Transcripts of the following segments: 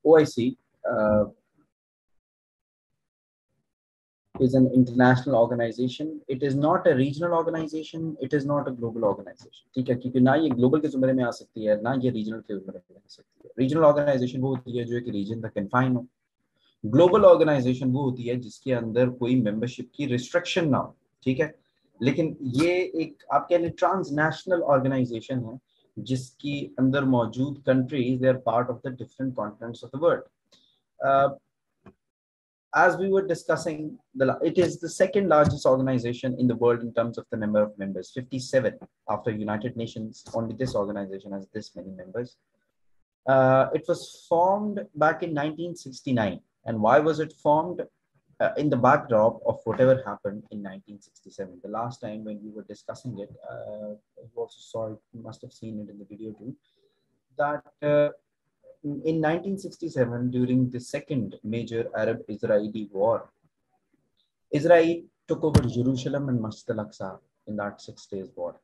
OIC is an international organization. It is not a regional organization. It is not a global organization. ठीक है, क्योंकि ना ये global के जुमरे में आ सकती है, ना ये रीजनल के जुमरे में आ सकती है. रीजनल ऑर्गेनाइजेशन वो होती है जो एक रीजन तक कन्फाइन हो. ग्लोबल ऑर्गेनाइजेशन वो होती है जिसके अंदर कोई मेंबरशिप की रिस्ट्रिक्शन ना हो. ठीक है, लेकिन ये एक आप कह लें ट्रांसनेशनल ऑर्गेनाइजेशन है जिसकी अंदर मौजूद countries they are part of the different continents of the world. As we were discussing, it is the second largest organization in the world in terms of the number of members, 57 after United Nations. Only this organization has this many members. It was formed back in 1969. And why was it formed? In the backdrop of whatever happened in 1967. The last time when we were discussing it, you also saw it, you must have seen it in the video too, that in 1967, during the second major Arab-Israeli war, Israel took over Jerusalem and Masjid al-Aqsa in that 6 days war.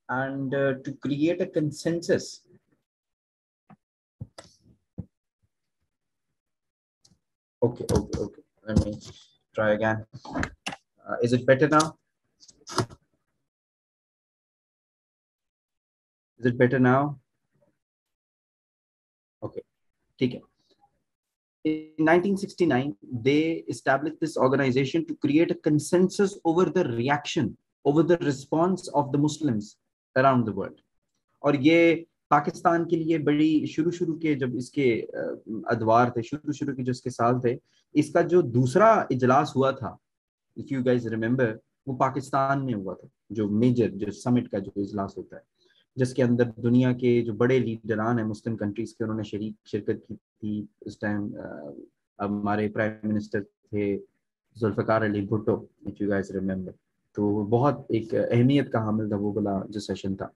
And to create a consensus, okay, let me try again. Is it better now? Is it better now? Okay, ठीक है. In 1969, they established this organization to create a consensus over the reaction, over the response of the Muslims around the world. और ये पाकिस्तान के लिए बड़ी शुरू के जब इसके अदवार थे, शुरू के जो इसके साल थे, इसका जो दूसरा इजलास हुआ था, if you guys remember, वो पाकिस्तान में हुआ था, जो मेजर जो समिट का जो इजलास होता है, जिसके अंदर दुनिया के जो बड़े लीडरान हैं मुस्लिम कंट्रीज के, उन्होंने शिरकत की थी. उस टाइम हमारे प्राइम मिनिस्टर थे Zulfikar Ali Bhutto, if you guys remember. तो बहुत एक अहमियत का हामिल था वो वाला जो सेशन था.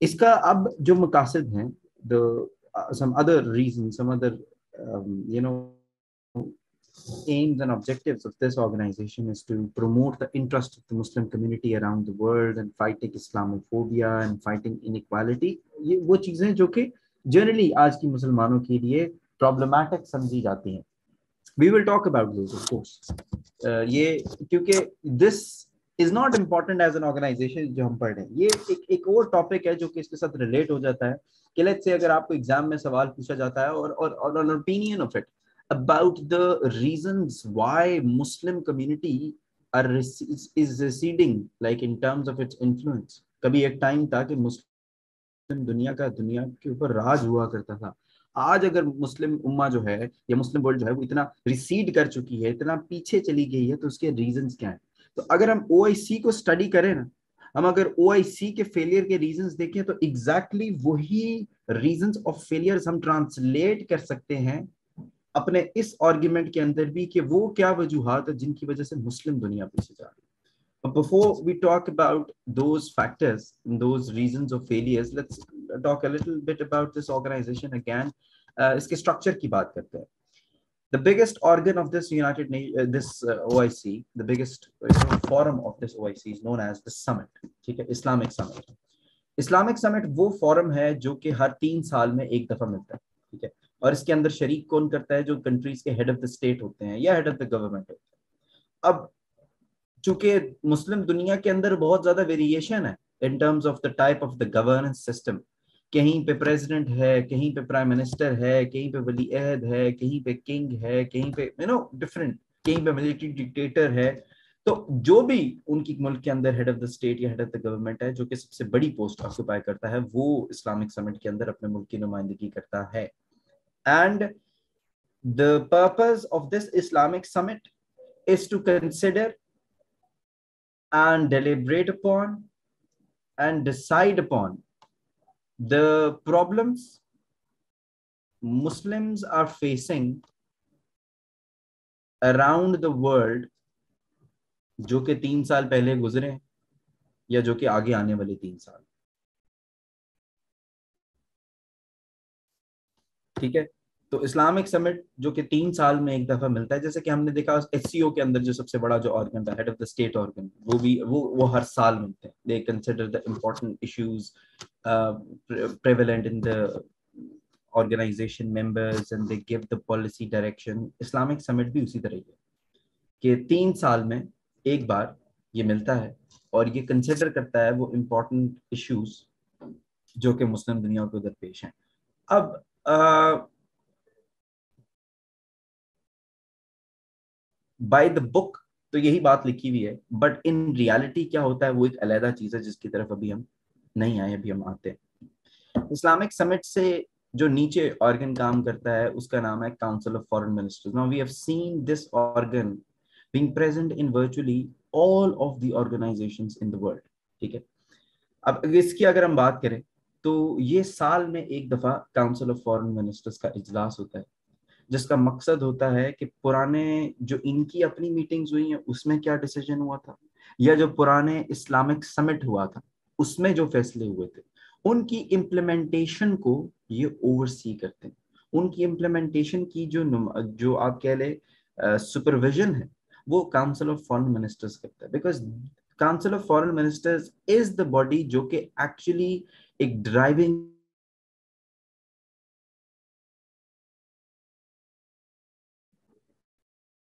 इसका अब जो मकासद हैं, some other reasons, some other aims and objectives of this organization is to promote the interest of the Muslim community around the world and fighting Islamophobia and fighting inequality. ये वो चीजें जो कि generally आज की मुसलमानों के लिए problematic समझी जाती हैं. We will talk about those, of course. ये क्योंकि this is not important as an organization जो हम पढ़ रहे हैं. ये एक और टॉपिक है जो कि इसके साथ रिलेट हो जाता है कि let's say अगर आपको एग्जाम में सवाल पूछा जाता है और an opinion of it about the reasons why Muslim community is receding, like in terms of its influence. कभी एक टाइम था कि मुस्लिम दुनिया के ऊपर राज हुआ करता था. आज अगर मुस्लिम उम्मा जो है या मुस्लिम वर्ल्ड जो है वो इतना रिसीड कर चुकी है, इतना पीछे चली गई है, तो उसके रीजंस क्या हैं? तो अगर हम ओआईसी को स्टडी करें ना, हम अगर ओआईसी के फेलियर के रीजंस देखें तो एग्जैक्टली वही रीजंस ऑफ फेलियर्स हम ट्रांसलेट कर सकते हैं अपने इस आर्गुमेंट के अंदर भी कि वो क्या वजूहात है जिनकी वजह से मुस्लिम दुनिया पीछे जा रही है. But before we talk about those factors and those reasons of failures, let's talk a little bit about this organization again. इसके structure की बात करते हैं. The biggest organ of this OIC, the biggest forum of this OIC is known as the Summit. ठीक है, Islamic Summit. Islamic Summit वो forum है जो कि हर 3 साल में एक दफा मिलता है. ठीक है, और इसके अंदर शरीक कौन करता है? जो कंट्रीज के हेड ऑफ द स्टेट होते हैं या हेड ऑफ द गवर्नमेंट होते हैं. अब चूंकि मुस्लिम दुनिया के अंदर बहुत ज्यादा वेरिएशन है इन terms of the type of the governance system. कहीं पे प्रेसिडेंट है, कहीं पे प्राइम मिनिस्टर है, कहीं पे वली अहद है, कहीं पे किंग है, कहीं पे डिफरेंट, कहीं पे मिलिट्री डिक्टेटर है. तो जो भी उनकी मुल्क के अंदर हेड ऑफ द स्टेट या हेड ऑफ द गवर्नमेंट है, जो कि सबसे बड़ी पोस्ट ऑक्यूपाई करता है, वो इस्लामिक समिट के अंदर अपने मुल्क की नुमाइंदगी करता है. And the purpose of this Islamic summit is to consider and deliberate upon and decide upon the problems Muslims are facing around the world, जो कि 3 साल पहले गुजरे या जो कि आगे आने वाले 3 साल. ठीक है, तो इस्लामिक समिट जो कि 3 साल में एक दफा मिलता है, जैसे कि हमने देखा एचसीओ के अंदर जो सबसे बड़ा जो ऑर्गन था, head of the state organ, वो हर साल मिलते हैं. They consider the important issues prevalent in the organization members and they give the policy direction. Islamic summit भी उसी तरह ही है कि 3 साल में एक बार ये मिलता है और ये कंसिडर करता है वो इम्पोर्टेंट इश्यूज जो कि मुस्लिम दुनिया को दरपेश हैं. अब बाय द बुक तो यही बात लिखी हुई है, बट इन रियलिटी क्या होता है वो एक अलग चीज है जिसकी तरफ अभी हम नहीं आए, अभी हम आते हैं. इस्लामिक समिट से जो नीचे ऑर्गन काम करता है उसका नाम है council of foreign ministers. Now we have seen this organ being present in virtually all of the organizations in the world. ठीक है. अब इसकी अगर हम बात करें तो ये साल में एक दफा काउंसिल ऑफ फॉरेन मिनिस्टर्स का इजलास होता है जिसका मकसद होता है कि पुराने जो इनकी अपनी मीटिंग्स हुई हैं उसमें क्या डिसीजन हुआ था, या जो पुराने इस्लामिक समिट हुआ था उसमें जो फैसले हुए थे उनकी इम्प्लीमेंटेशन को ये ओवरसी करते हैं. उनकी इम्प्लीमेंटेशन की जो आप कह ले सुपरविजन है वो काउंसिल ऑफ फॉरेन मिनिस्टर्स करता है. Because council of foreign ministers is the body जो कि एक्चुअली एक ड्राइविंग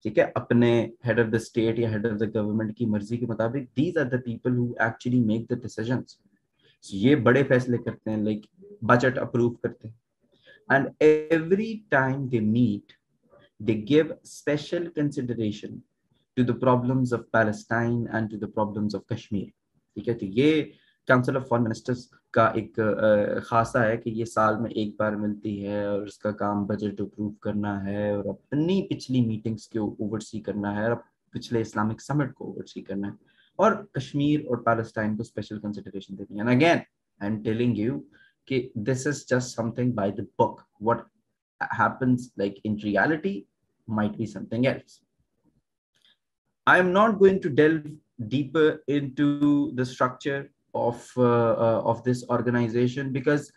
ठीक है अपने हेड ऑफ द स्टेट या हेड ऑफ द गवर्नमेंट की मर्जी के मुताबिक these are the people who actually make the decisions. ये बड़े फैसले करते हैं, लाइक बजट अप्रूव करते हैं. And every time they meet they give special consideration to the problems of Palestine and to the problems of Kashmir. ठीक है. तो ये काउंसिल ऑफ फॉरेन मिनिस्टर्स का एक खासा है कि ये साल में एक बार मिलती है और उसका काम बजट अप्रूव करना है और अपनी पिछली मीटिंग्स को ओवरसी करना है और पिछले इस्लामिक समिट को ओवरसी करना है और कश्मीर और पैलेस्टाइन को स्पेशल कंसिडरेशन देनी है. And again I am telling you कि this is just something by the book. What happens like in reality might be something else. I am not going to delve deeper into the structure of this organization because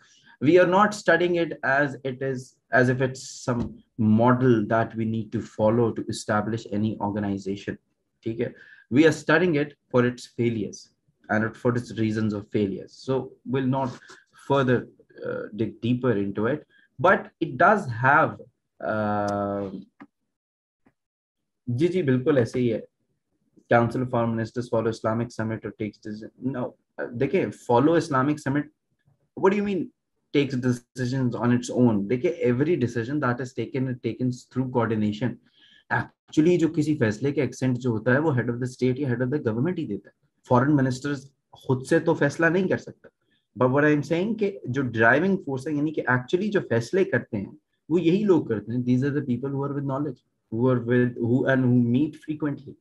we are not studying it as it is as if it's some model that we need to follow to establish any organization. Okay? We are studying it for its failures and for its reasons of failures. So we'll not further dig deeper into it, but it does have जी जी बिल्कुल ऐसे ही है. Council of foreign ministers follow Islamic summit और takes decision. No देखिए follow Islamic summit what do you mean takes decisions on its own. देखिए every decision that is taken through coordination. Actually जो किसी फैसले के एक्सेंट जो होता है वो हेड ऑफ द स्टेट या हेड ऑफ द गवर्नमेंट ही देता है. फॉरेन मिनिस्टर्स खुद से तो फैसला नहीं कर सकता. But what I am saying कि जो ड्राइविंग फोर्स है यानी कि एक्चुअली जो फैसले करते हैं वो यही लोग करते हैं. These are the people who are with knowledge, who meet frequently.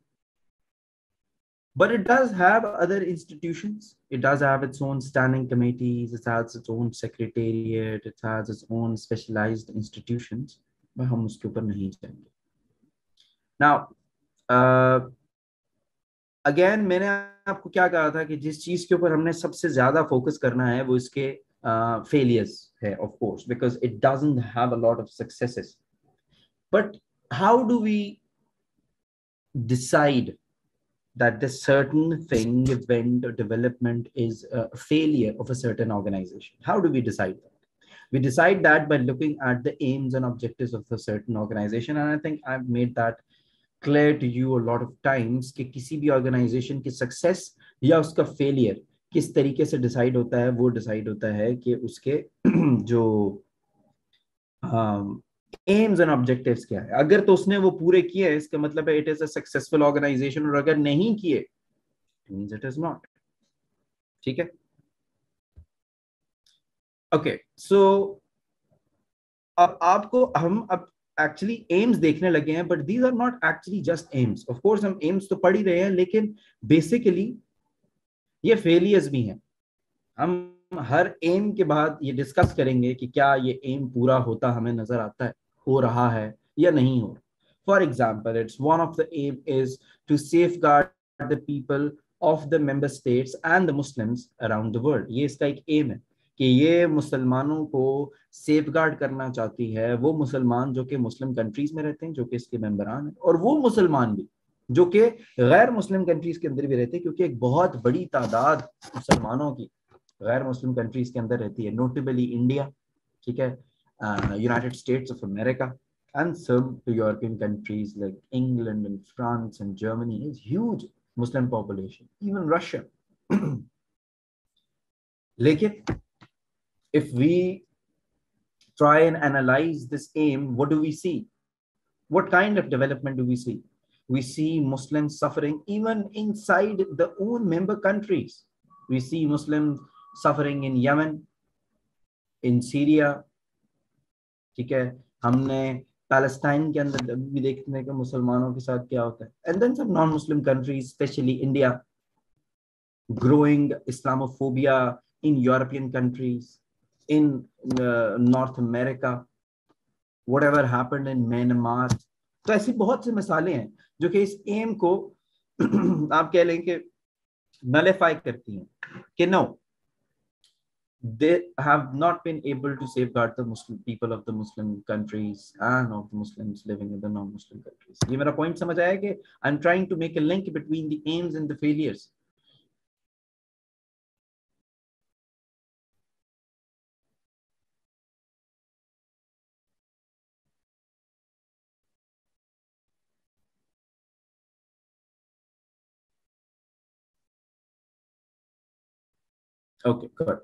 But it does have other institutions. It does have its own standing committees. It has its own secretariat. It has its own specialized institutions. but हम उसके ऊपर नहीं जाएंगे. Now, again मैंने आपको क्या कहा था कि जिस चीज के ऊपर हमने सबसे ज्यादा फोकस करना है वो इसके फेलियर्स है, of course, because it doesn't have a lot of successes. But how do we decide that this certain thing, event or development is a failure of a certain organization? How do we decide that? We decide that by looking at the aims and objectives of a certain organization, and I think I've made that clear to you a lot of times कि किसी भी organization की success या उसका failure किस तरीके से decide होता है. वो decide होता है कि उसके जो एम्स एंड ऑब्जेक्टिव्स क्या है. अगर तो उसने वो पूरे किए इसका मतलब है it is a successful organization, और अगर नहीं किए मींस इट इज नॉट. ठीक है. ओके सो अब आपको हम अब एक्चुअली एम्स देखने लगे हैं, but these are not actually just aims. Of course हम एम्स तो पढ़ ही रहे हैं, लेकिन बेसिकली ये फेलियर्स भी हैं. हम हर एम के बाद ये डिस्कस करेंगे कि क्या ये एम पूरा होता हमें नजर आता है, हो रहा है या नहीं हो रहा. For example, it's one of the aim is to safeguard the people of the member states and the Muslims around the world. ये इसका एक एम है कि ये मुसलमानों को सेफगार्ड करना चाहती है, वो मुसलमान जो कि मुस्लिम कंट्रीज में रहते हैं, जो कि इसके मेंबरान हैं, और वो मुसलमान भी जो कि गैर मुस्लिम कंट्रीज के अंदर भी रहते हैं, क्योंकि एक बहुत बड़ी तादाद मुसलमानों की गैर मुस्लिम कंट्रीज के अंदर रहती है, नोटेबली इंडिया. ठीक है. United States of America, and some European countries like England and France and Germany is huge Muslim population, even Russia. लेकिन if we try and analyze this aim, what do we see? What kind of development do we see? We see Muslims suffering even inside the own member countries. We see Muslims suffering in Yemen, in Syria. ठीक है, हमने Palestine के अंदर भी देखने का मुसलमानों के साथ क्या होता है. And then some non-Muslim countries, especially India, growing Islamophobia in European countries, in North America, whatever happened in Myanmar. तो ऐसी बहुत सी मिसालें हैं जो कि इस एम को आप कह लें कि नलिफाई करती हैं कि no, they have not been able to safeguard the Muslim people of the Muslim countries and of the Muslims living in the non-Muslim countries. ये मेरा point समझ आया कि I'm trying to make a link between the aims and the failures. Okay, good.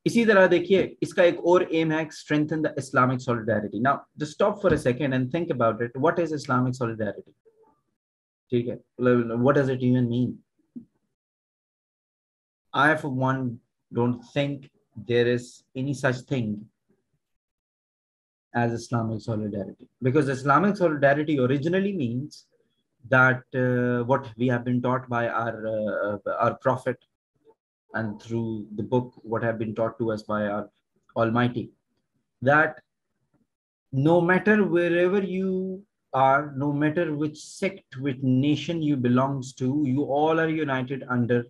इसी तरह देखिए इसका एक और एम है, strengthen the Islamic solidarity. Now just stop for a second and think about it. What is Islamic solidarity? ठीक है, what does it even mean? I for one don't think there is any such thing as Islamic solidarity, because Islamic solidarity originally means that what we have been taught by our prophet, and through the book what have been taught to us by our Almighty, that no matter wherever you are, no matter which sect, which nation you belongs to, you all are united under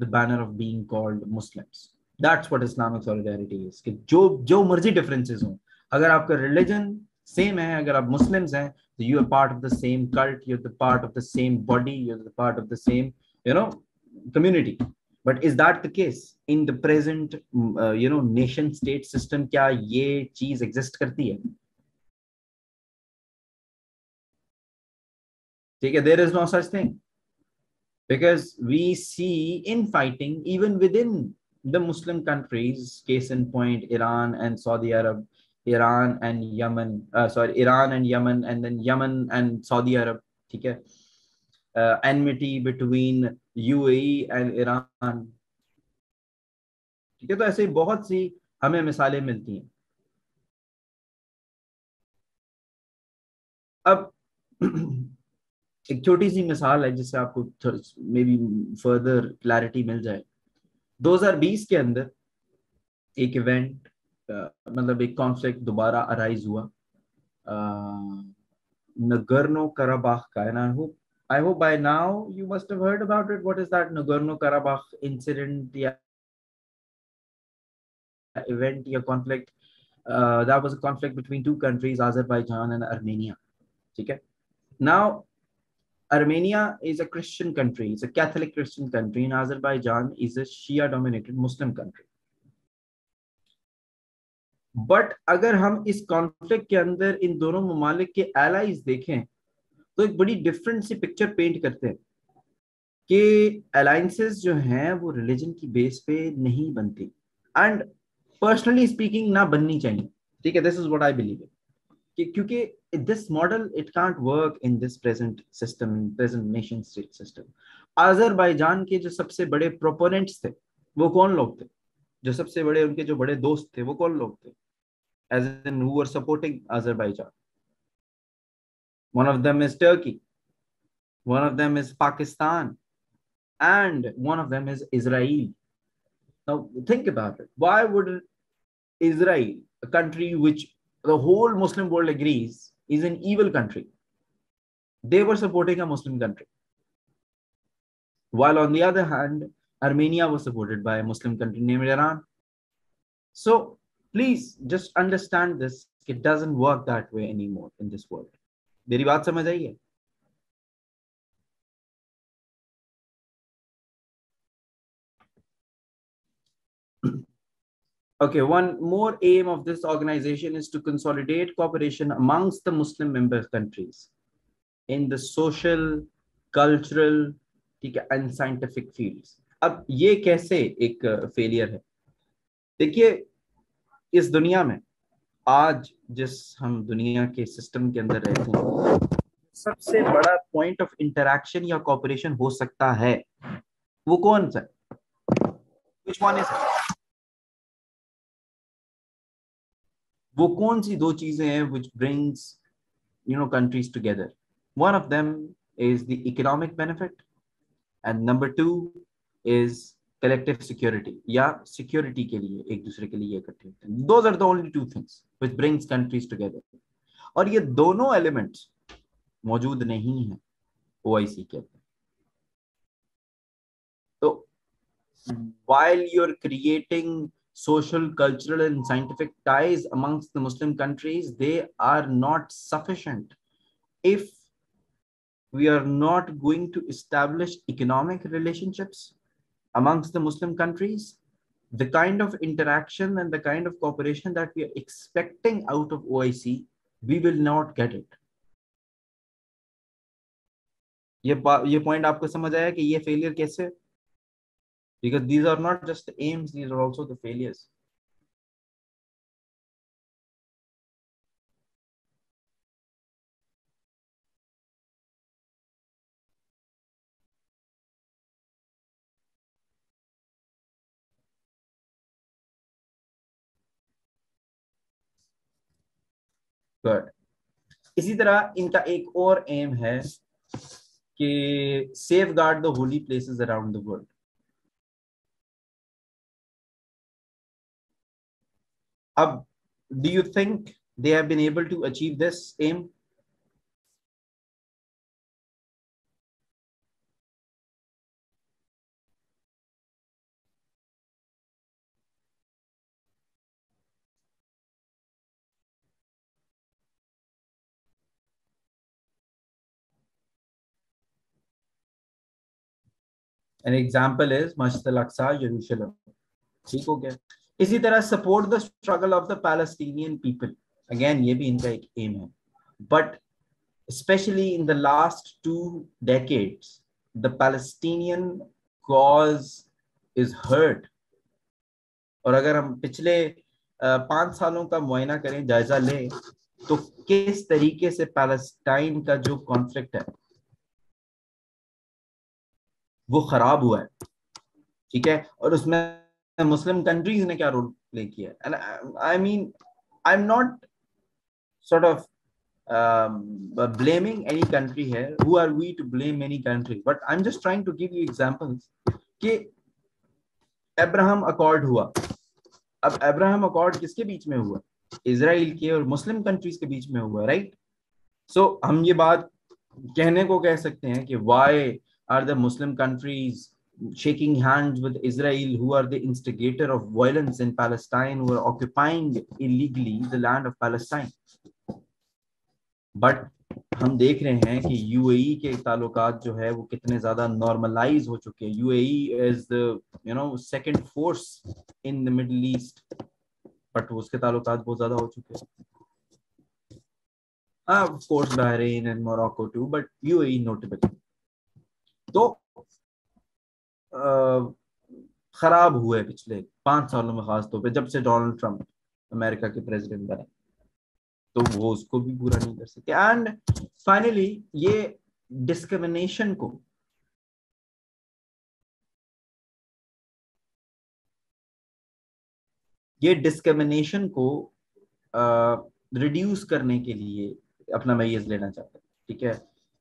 the banner of being called Muslims. That's what Islamic solidarity is. कि जो मर्जी differences हो, अगर आपका religion same है, अगर आप Muslims हैं, so you are part of the same cult, you're the part of the same body, you're the part of the same, community. But is that the case in the present, nation state system? क्या ये चीज exist करती है? ठीक है, there is no such thing, because we see infighting even within the Muslim countries. Case in point, Iran and Saudi Arab, Iran and Yemen, Iran and Yemen, and then Yemen and Saudi Arab. ठीक है, enmity between UAE and Iran. ठीक है, तो ऐसे बहुत सी हमें मिसालें मिलती हैं. अब एक छोटी सी मिसाल है जिससे आपको मे बी फर्दर क्लैरिटी मिल जाए. 2020 के अंदर एक इवेंट, मतलब एक कॉन्फ्लिक्ट दोबारा अराइज हुआ नगर्नो कराबाख का. And I hope by now you must have heard about it. What is that Nagorno Karabakh incident, या event, या conflict? That was a conflict between two countries, Azerbaijan and Armenia. ठीक है. Now Armenia is a Christian country, it's a Catholic Christian country, and Azerbaijan is a Shia dominated Muslim country. But अगर हम इस conflict के अंदर इन दोनों ममालिक के एलाइज देखें तो एक बड़ी डिफरेंट सी पिक्चर पेंट करते हैं कि अलायंसेस जो हैं वो रिलीजन की बेस पे नहीं बनती, एंड पर्सनली स्पीकिंग ना बननी चाहिए. ठीक है, this is what I believe, क्योंकि this model it can't work in this present system, present nation state system. Azerbaijan के जो सबसे बड़े प्रोपोनेंट्स थे वो कौन लोग थे? जो सबसे बड़े उनके जो बड़े दोस्त थे वो कौन लोग थे? as in who were supporting Azerbaijan? One of them is Turkey, one of them is Pakistan, and one of them is Israel. Now think about it. Why would Israel, a country which the whole Muslim world agrees is an evil country, they were supporting a Muslim country, while on the other hand Armenia was supported by a Muslim country named Iran? So please just understand this. It doesn't work that way anymore in this world. मेरी बात समझ आई है? Okay, one more aim of this organization is to consolidate cooperation amongst the Muslim member countries in the social, cultural, ठीक है, and scientific fields. अब ये कैसे एक फेलियर है? देखिए, इस दुनिया में आज जिस हम दुनिया के सिस्टम के अंदर रहते हैं, सबसे बड़ा पॉइंट ऑफ इंटरैक्शन या कॉपरेशन हो सकता है, वो कौन सा? Which one is? वो कौन सी दो चीजें हैं which brings countries together? One of them is the economic benefit, and number two is collective security, या security के लिए एक दूसरे के लिए इकट्ठे होते हैं. Those are the only two things which brings countries together. और ये दोनों elements मौजूद नहीं है OIC के अंदर. तो while you're creating social, cultural, and scientific ties amongst the Muslim countries, they are not sufficient if we are not going to establish economic relationships amongst the Muslim countries. The kind of interaction and the kind of cooperation that we are expecting out of OIC, we will not get it. ये point आपको समझ आया कि ये failure कैसे? Because these are not just the aims, these are also the failures. Good. इसी तरह इनका एक और एम है कि safe guard the Holi places around the world. अब do you think they have been able to achieve this aim? An example is Masjid al-Aqsa, Jerusalem. ठीक हो गया. इसी तरह support the struggle of the Palestinian people. Again ये भी इनका एक एम है. But especially in the last 2 decades, the Palestinian cause is hurt. और अगर हम पिछले 5 सालों का मुआयना करें, जायजा लें, तो किस तरीके से पैलेस्टाइन का जो कॉन्फ्लिक्ट है वो खराब हुआ है. ठीक है, और उसमें मुस्लिम कंट्रीज ने क्या रोल प्ले किया. And I mean, I am not sort of blaming any country here. Who are we to blame any country? But I'm just trying to give you examples कि Abraham accord हुआ. अब Abraham accord किसके बीच में हुआ? Israel के और Muslim countries के बीच में हुआ, राइट? सो हम ये बात कहने को कह सकते हैं कि why are the Muslim countries shaking hands with Israel, who are the instigator of violence in Palestine, who are occupying illegally the land of Palestine? But हम देख रहे हैं कि यूएई के ताल्लुकात जो है वो कितने ज्यादा नॉर्मलाइज हो चुके हैं. UAE is the second force in the Middle East, but उसके ताल्लुकात बहुत ज्यादा हो चुके हैं. Of course Bahrain and Morocco too, but UAE notable. तो खराब हुए पिछले 5 सालों में, खासतौर पे जब से डोनाल्ड ट्रंप अमेरिका के प्रेसिडेंट बने, तो वो उसको भी पूरा नहीं कर सकते. एंड फाइनली ये डिस्क्रिमिनेशन को रिड्यूस करने के लिए अपना मैयज लेना चाहते हैं. ठीक है,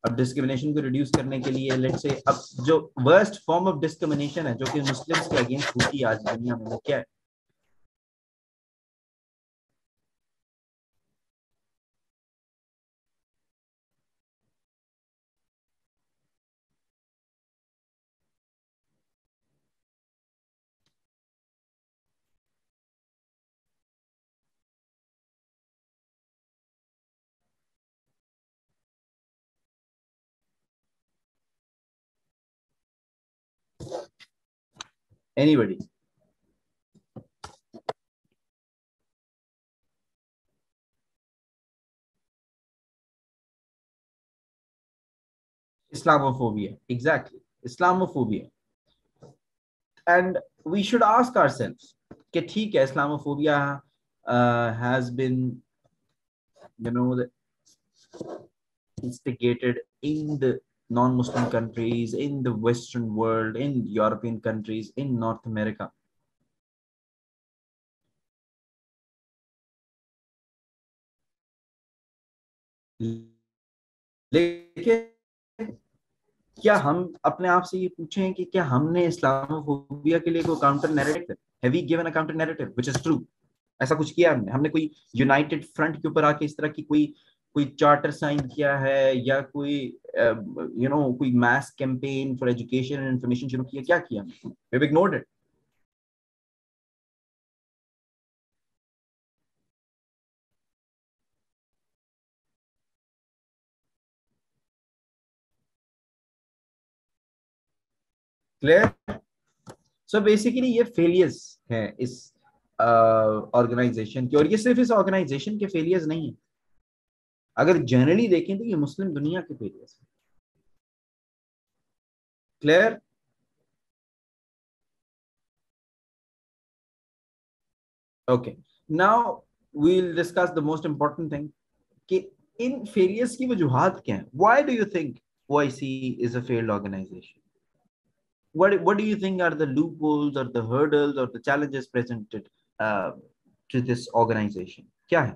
अब डिस्क्रिमिनेशन को रिड्यूस करने के लिए लेट्स से अब जो वर्स्ट फॉर्म ऑफ डिस्क्रिमिनेशन है जो कि मुस्लिम्स के अगेंस्ट होती है आज दुनिया में, वो क्या है? Anybody? Islamophobia, exactly, Islamophobia. And we should ask ourselves कि ठीक है, Islamophobia has been, instigated in the non-Muslim countries, in the Western world, in European countries, in North America. लेकिन क्या हम अपने आप से ये पूछें कि क्या हमने इस्लामोफोबिया के लिए कोई counter narrative, have we given a counter narrative which is true? ऐसा कुछ किया हमने कोई यूनाइटेड फ्रंट के ऊपर आके इस तरह की कोई कोई चार्टर साइन किया है, या कोई कोई mass campaign for education and information शुरू किया? क्या किया? We have ignored it. Clear? So basically ये फेलियर्स है इस ऑर्गेनाइजेशन की, और ये सिर्फ इस ऑर्गेनाइजेशन के फेलियर्स नहीं है, अगर जनरली देखें तो ये मुस्लिम दुनिया के फेलियर्स है. Clear? Okay, now we will discuss the most important thing कि इन फेलियर्स की वजूहात क्या है. Why do you think OIC is a failed organization? What do you think are the loopholes or the hurdles or the challenges presented uh, to this organization? क्या है?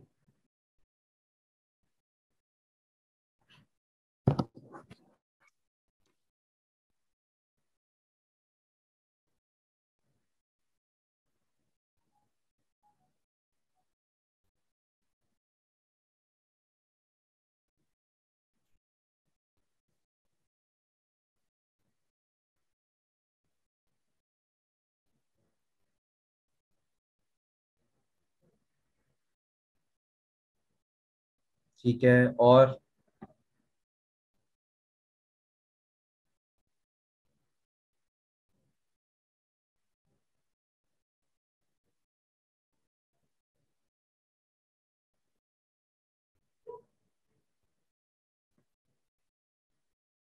ठीक है, और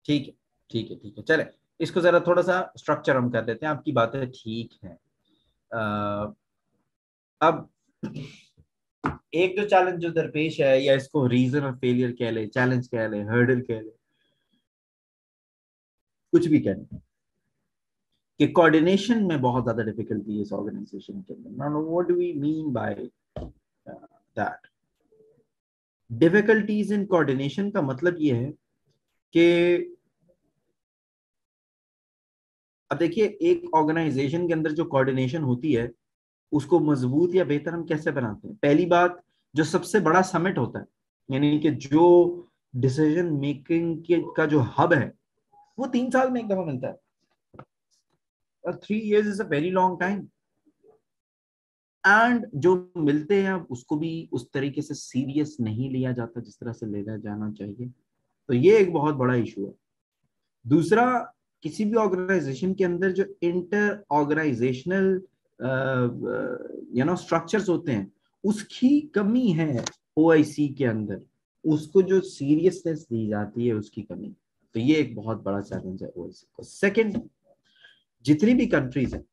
ठीक है, ठीक है, ठीक है, चले इसको जरा थोड़ा सा स्ट्रक्चर हम कर देते हैं. आपकी बातें ठीक है. अब एक जो चैलेंज जो दरपेश है, या इसको रीजन ऑफ फेलियर कह ले, चैलेंज कह ले, हर्डल कह ले, कुछ भी कह ले, कि कोऑर्डिनेशन में बहुत ज्यादा डिफिकल्टी है इस ऑर्गेनाइजेशन के अंदर. Now what do we mean by that? Difficulties in coordination का मतलब ये है कि अब देखिए, एक ऑर्गेनाइजेशन के अंदर जो कोऑर्डिनेशन होती है उसको मजबूत या बेहतर हम कैसे बनाते हैं? पहली बात, जो सबसे बड़ा समिट होता है, यानी कि जो डिसीजन मेकिंग के का जो हब है, वो 3 साल में एक दफा मिलता है. और 3 years is a very long time. And जो मिलते हैं उसको भी उस तरीके से सीरियस नहीं लिया जाता जिस तरह से लेना जाना चाहिए. तो ये एक बहुत बड़ा इशू है. दूसरा, किसी भी ऑर्गेनाइजेशन के अंदर जो इंटर ऑर्गेनाइजेशनल स्ट्रक्चर्स होते हैं, उसकी कमी है OIC के अंदर. उसको जो सीरियसनेस दी जाती है उसकी कमी. तो ये एक बहुत बड़ा चैलेंज है OIC को. सेकंड, जितनी भी कंट्रीज है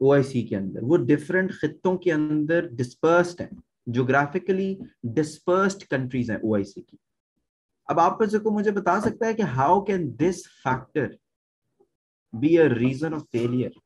OIC के अंदर, वो डिफरेंट खित्तों के अंदर डिस्पर्स्ड है, जोग्राफिकली डिस्पर्स्ड कंट्रीज हैं OIC की. अब आप में से को मुझे बता सकता है कि how can this factor be a reason of failure?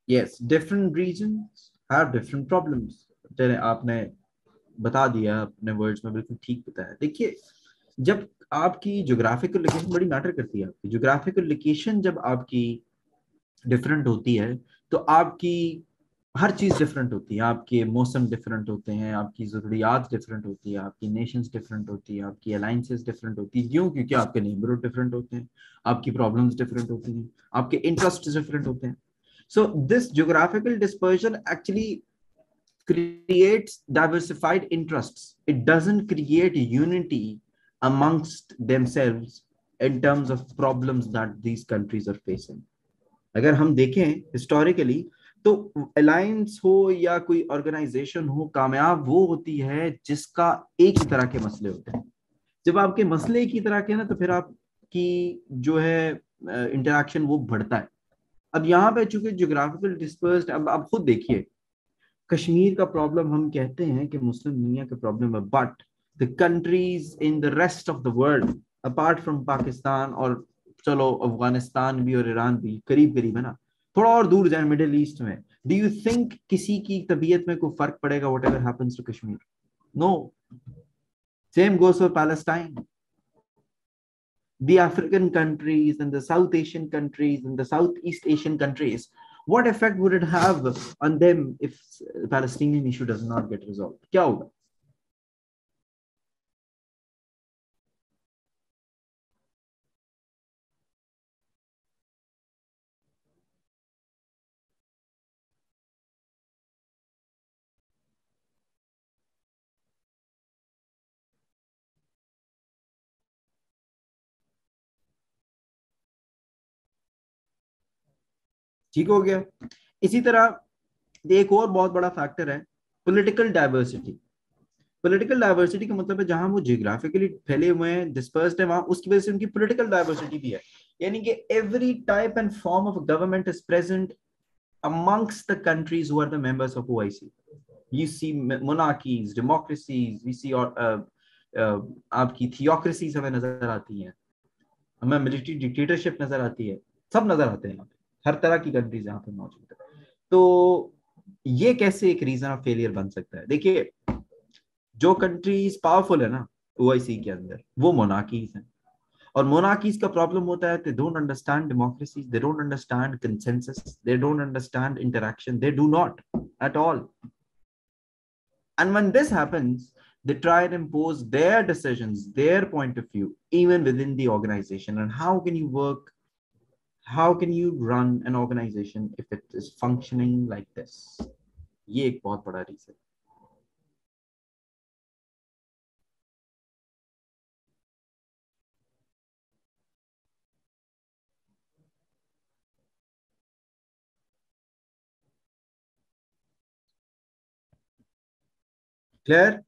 Yes, different reasons have different problems. चले, आपने बता दिया अपने वर्ड्स में, बिल्कुल ठीक बताया. देखिए, जब आपकी ज्योग्राफिकल लोकेशन बड़ी मैटर करती है. आपकी ज्योग्राफिकल लोकेशन जब आपकी डिफरेंट होती है, तो आपकी हर चीज डिफरेंट होती है, आपके मौसम डिफरेंट होते हैं, आपकी जरूरियात डिफरेंट होती है, आपकी नेशंस डिफरेंट होती है, आपकी अलाइंसेस डिफरेंट होती है। क्यों? क्योंकि आपके नेबरहुड डिफरेंट होते हैं, आपकी प्रॉब्लम्स डिफरेंट होती हैं, आपके इंटरेस्ट डिफरेंट होते हैं। So this geographical dispersion actually creates diversified interests. It doesn't create unity amongst themselves in terms of problems that these countries are facing. अगर हम देखें हिस्टोरिकली, तो अलायंस हो या कोई ऑर्गेनाइजेशन हो, कामयाब वो होती है जिसका एक ही तरह के मसले होते हैं। जब आपके मसले एक ही तरह के हैं ना, तो फिर आपकी जो है इंटरेक्शन वो बढ़ता है। अब यहाँ पे चूंकि ज्योग्राफिकल डिस्पर्स्ड, अब आप खुद देखिए, कश्मीर का प्रॉब्लम हम कहते हैं कि मुस्लिम दुनिया का प्रॉब्लम है, but the countries in the rest of the world apart from Pakistan, और चलो अफगानिस्तान भी और ईरान भी करीब करीब है ना, थोड़ा और दूर जाए मिडिल ईस्ट में, डू यू थिंक किसी की तबीयत में कोई फर्क पड़ेगा whatever happens to Kashmir? No. Same goes for Palestine, the African countries and the South Asian countries and the Southeast Asian countries. What effect would it have on them if the Palestinian issue does not get resolved? क्या होगा? ठीक हो गया। इसी तरह एक और बहुत बड़ा फैक्टर है पॉलिटिकल डाइवर्सिटी। पॉलिटिकल डाइवर्सिटी का मतलब है जहां वो जियोग्राफिकली फैले हुए हैं, डिस्पर्स्ड है, वहां उसकी वजह से उनकी पॉलिटिकल डाइवर्सिटी भी है। यानी कि every type and form of government is present amongst the countries who are the members of OIC. You see monarchies, democracies, we see uh, आपकी थियोक्रेसीज हमें नजर आती हैं, हमें मिलिट्री डिक्टेटरशिप नजर आती है, सब नजर आते हैं यहाँ पे, हर तरह की कंट्रीज यहाँ पे मौजूद है। तो ये कैसे एक रीजन ऑफ फेलियर बन सकता है? देखिए, जो कंट्रीज पावरफुल है ना ओआईसी के अंदर, वो मोनार्कीज हैं। और मोनार्कीज का प्रॉब्लम होता है, they don't understand democracy, they don't understand consensus, they don't understand interaction, they do not at all. And when this happens, they try and impose their decisions, their point of view, even within the organization. And how can you work? How can you run an organization if it is functioning like this? ये एक बहुत बड़ा reason. Clear?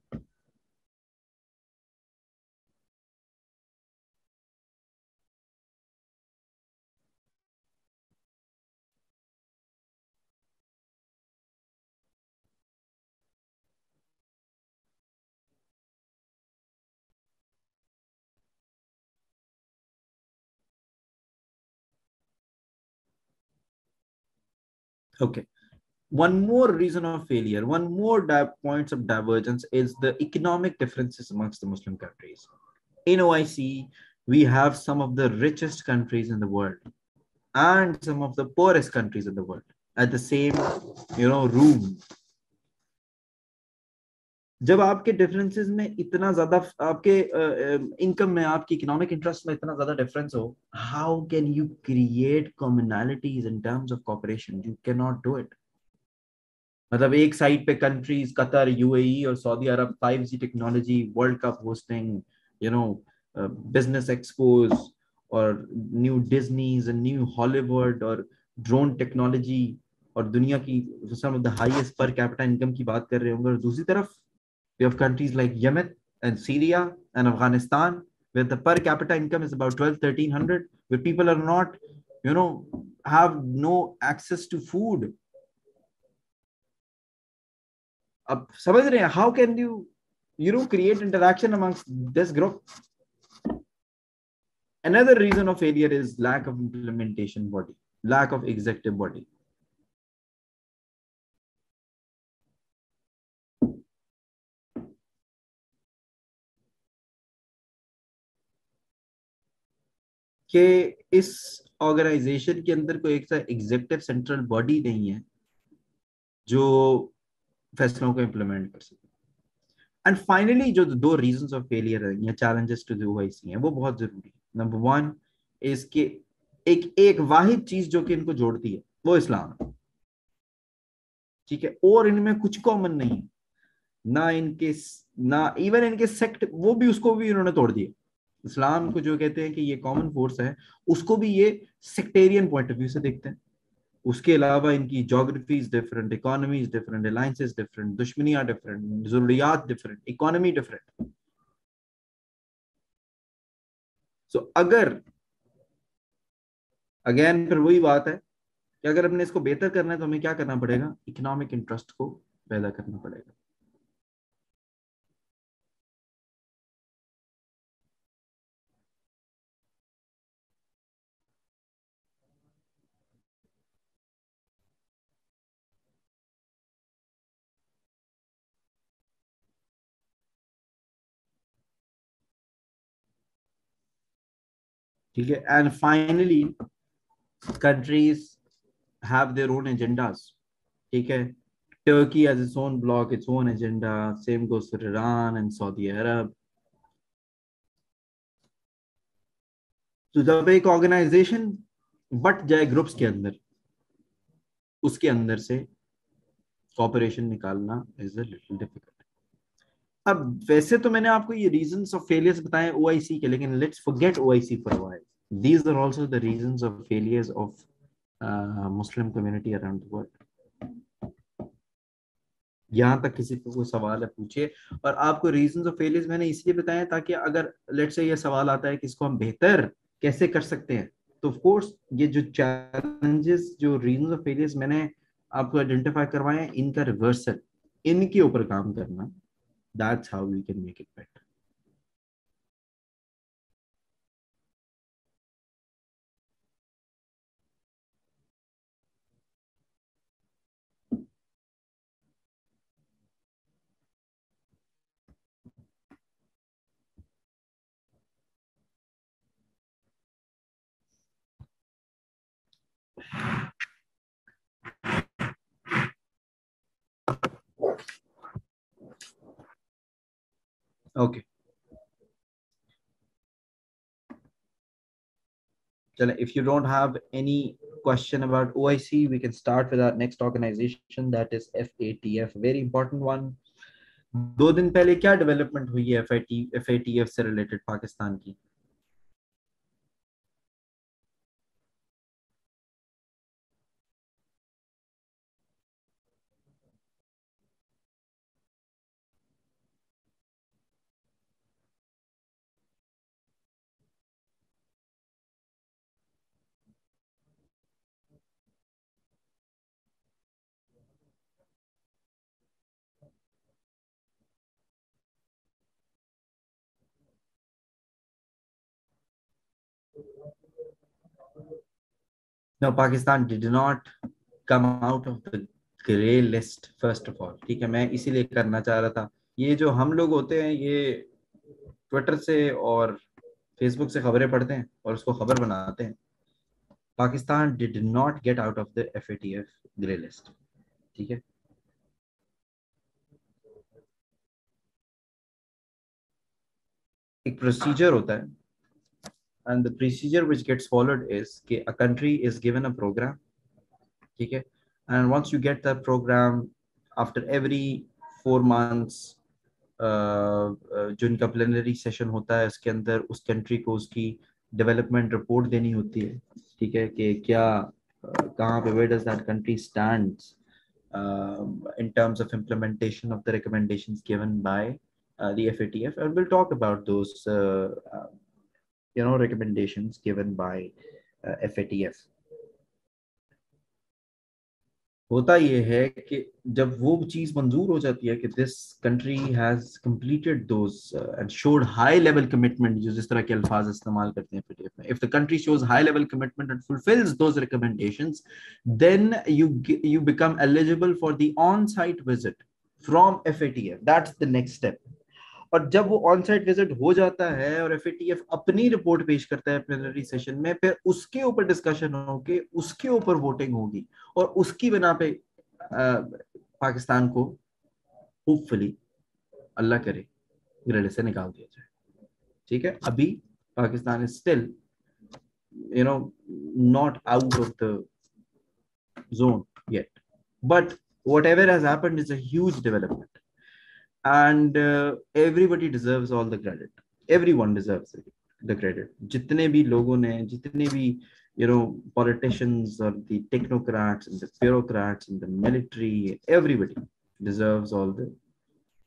Okay. One more reason of failure, one more points of divergence is the economic differences amongst the Muslim countries. In OIC, we have some of the richest countries in the world and some of the poorest countries in the world at the same, room. जब आपके differences में इतना ज्यादा, आपके income में, आपकी economic interest में इतना ज्यादा डिफरेंस हो, how can you create commonalities in terms of cooperation? You can not do it. मतलब एक साइड पे कंट्रीज कतर, यूएई और Saudi Arab 5G technology, world cup hosting, you know business expos, और new Disneys and new Hollywood, और drone technology, और दुनिया की some of the highest per capita income की बात कर रहे होंगे। और दूसरी तरफ we have countries like Yemen and Syria and Afghanistan, where the per capita income is about 12-1300, where people are not, you know, have no access to food. अब समझ रहे हैं? How can you create interaction amongst this group? Another reason of failure is lack of implementation body, lack of executive body. कि इस organization के अंदर कोई एक एग्जीक्यूटिव सेंट्रल बॉडी नहीं है जो फैसलों को इम्प्लीमेंट कर सके। एंड फाइनली जो दो रीजंस ऑफ फेलियर है या चैलेंजेस टू द ओआईसी हैं वो बहुत जरूरी है। नंबर वन, इसके एक एक वाहिद चीज जो कि इनको जोड़ती है वो इस्लाम है, ठीक है, और इनमें कुछ कॉमन नहीं है, ना इनके, ना इवन इनके सेक्ट, वो भी उसको भी इन्होंने तोड़ दिया। इस्लाम को जो कहते हैं कि ये कॉमन फोर्स है, उसको भी ये सेक्टेरियन पॉइंट ऑफ व्यू से देखते हैं। उसके अलावा इनकी geography is different, economy is different, alliances different, दुश्मनियां डिफरेंट, जरूरियात डिफरेंट, इकोनॉमी डिफरेंट। सो अगर अगेन फिर वही बात है कि अगर हमने इसको बेहतर करना है तो हमें क्या करना पड़ेगा, इकोनॉमिक इंटरेस्ट को पैदा करना पड़ेगा। ठीक है, and finally countries have their own agendas, ठीक है। Turkey has its own bloc, its own agenda. Same goes for Iran and Saudi Arab. तो जब एक ऑर्गेनाइजेशन बट जाए ग्रुप्स के अंदर, उसके अंदर से कॉपरेशन निकालना इज अ लिटिल डिफिकल्ट। अब वैसे तो मैंने आपको ये रीजंस ऑफ फेलियर्स बताए ओआईसी के, लेकिन let's forget OIC for a while. These are also the reasons of failures of Muslim community around the world. यहाँ तक किसी को कोई सवाल है पूछिए। और आपको रीजंस ऑफ फेलियर्स मैंने इसलिए बताया ताकि अगर लेट्स से ये सवाल आता है कि इसको हम बेहतर कैसे कर सकते हैं, तो ऑफ कोर्स ये जो चैलेंजेस, जो रीजंस ऑफ फेलियर्स मैंने आपको आइडेंटिफाई करवाए हैं, इनका रिवर्सल, इनके ऊपर काम करना, that's how we can make it better. Okay, चलो, if you don't have any question about OIC, we can start with our next organization, that is FATF, very important one. 2 दिन पहले क्या डेवलपमेंट हुई है FATF से related Pakistan की? No, Pakistan did not come out of the grey list first of all, ठीक है, मैं इसीलिए करना चाह रहा था। ये जो हम लोग होते हैं, ये ट्विटर से और फेसबुक से खबरें पढ़ते हैं और उसको खबर बनाते हैं। Pakistan did not get out of the FATF grey list, ठीक है। एक प्रोसीजर होता है, and the procedure which gets followed is कि a country is given a program, ठीक है, and once you get that program, after every 4 months, जो इनका प्लेनरी सेशन होता है, उसके अंदर उस कंट्री को उसकी डेवलपमेंट रिपोर्ट देनी होती है, ठीक है, कि क्या कहाँ पे, where does that country stands in terms of implementation of the recommendations given by the FATF, and we'll talk about those recommendations given by FATF। होता ये है कि जब वो चीज मंजूर हो जाती है कि this country has completed those and showed high level commitment, जो जिस तरह के अल्फाज इस्तेमाल करते हैं पीडीएफ में, if the country shows high level commitment and fulfills those recommendations, then you become eligible for the on site visit from FATF, that's the next step। और जब वो ऑन साइट विजिट हो जाता है और FATF अपनी report पेश करता है प्लेनरी सेशन में, फिर उसके ऊपर डिस्कशन होगी, उसके ऊपर वोटिंग होगी, और उसकी बिना पे पाकिस्तान को होपफुली, अल्लाह करे, ग्रे लिस्ट से निकाल दिया जाए। ठीक है, अभी Pakistan is still not out of the zone yet. But whatever has happened is a huge development, and everybody deserves all the credit. Everyone deserves the credit. जितने भी लोगों ने, जितने भी politicians or the technocrats and the bureaucrats and the military, everybody deserves all the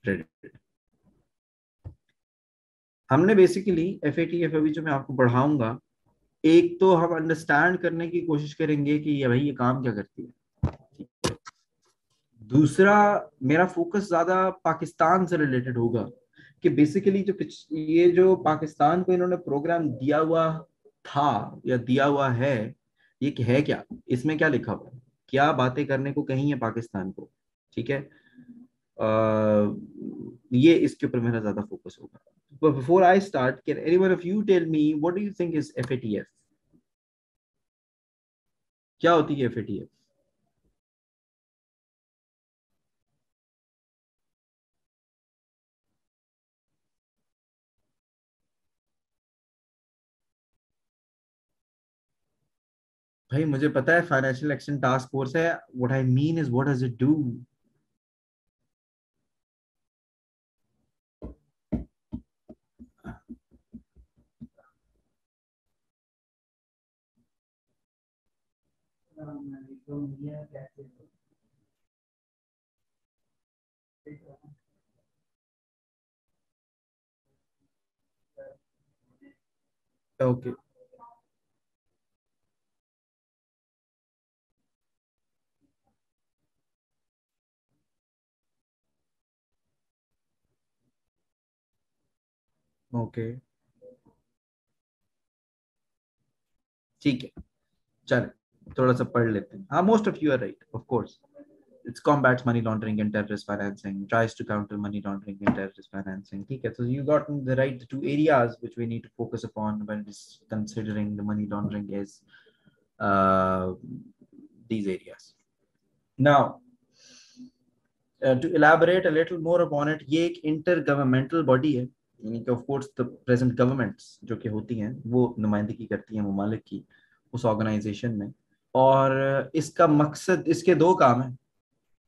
credit. हमने basically FATF अभी जो मैं आपको पढ़ाऊंगा, एक तो हम अंडरस्टैंड करने की कोशिश करेंगे कि ये भाई ये काम क्या करती है। दूसरा, मेरा फोकस ज्यादा पाकिस्तान से रिलेटेड होगा कि बेसिकली ये जो पाकिस्तान को इन्होंने प्रोग्राम दिया हुआ था या दिया हुआ है, ये है क्या, इसमें क्या लिखा हुआ है, क्या बातें करने को कहीं है पाकिस्तान को। ठीक है, ये इसके ऊपर मेरा ज्यादा फोकस होगा। But before I start, can anyone of you tell me what do you think is FATF? क्या होती है FATF? भाई मुझे पता है फाइनेंशियल एक्शन टास्क फोर्स है। What I mean is what does it do? Okay, okay, ठीक है, चल थोड़ा सा पढ़ लेते हैं। हाँ, most of you are right, of course. It combats money laundering and terrorist financing, tries to counter money laundering and terrorist financing. ठीक है, so you got the right two areas which we need to focus upon when considering the money laundering is uh, these areas. Now, to elaborate a little more upon it, ये एक intergovernmental body है, यानी कि of course the present governments जो कि होती हैं वो नुमाइंदगी करती हैं ममालिक की उस ऑर्गेनाइजेशन में। और इसका मकसद, इसके दो काम है।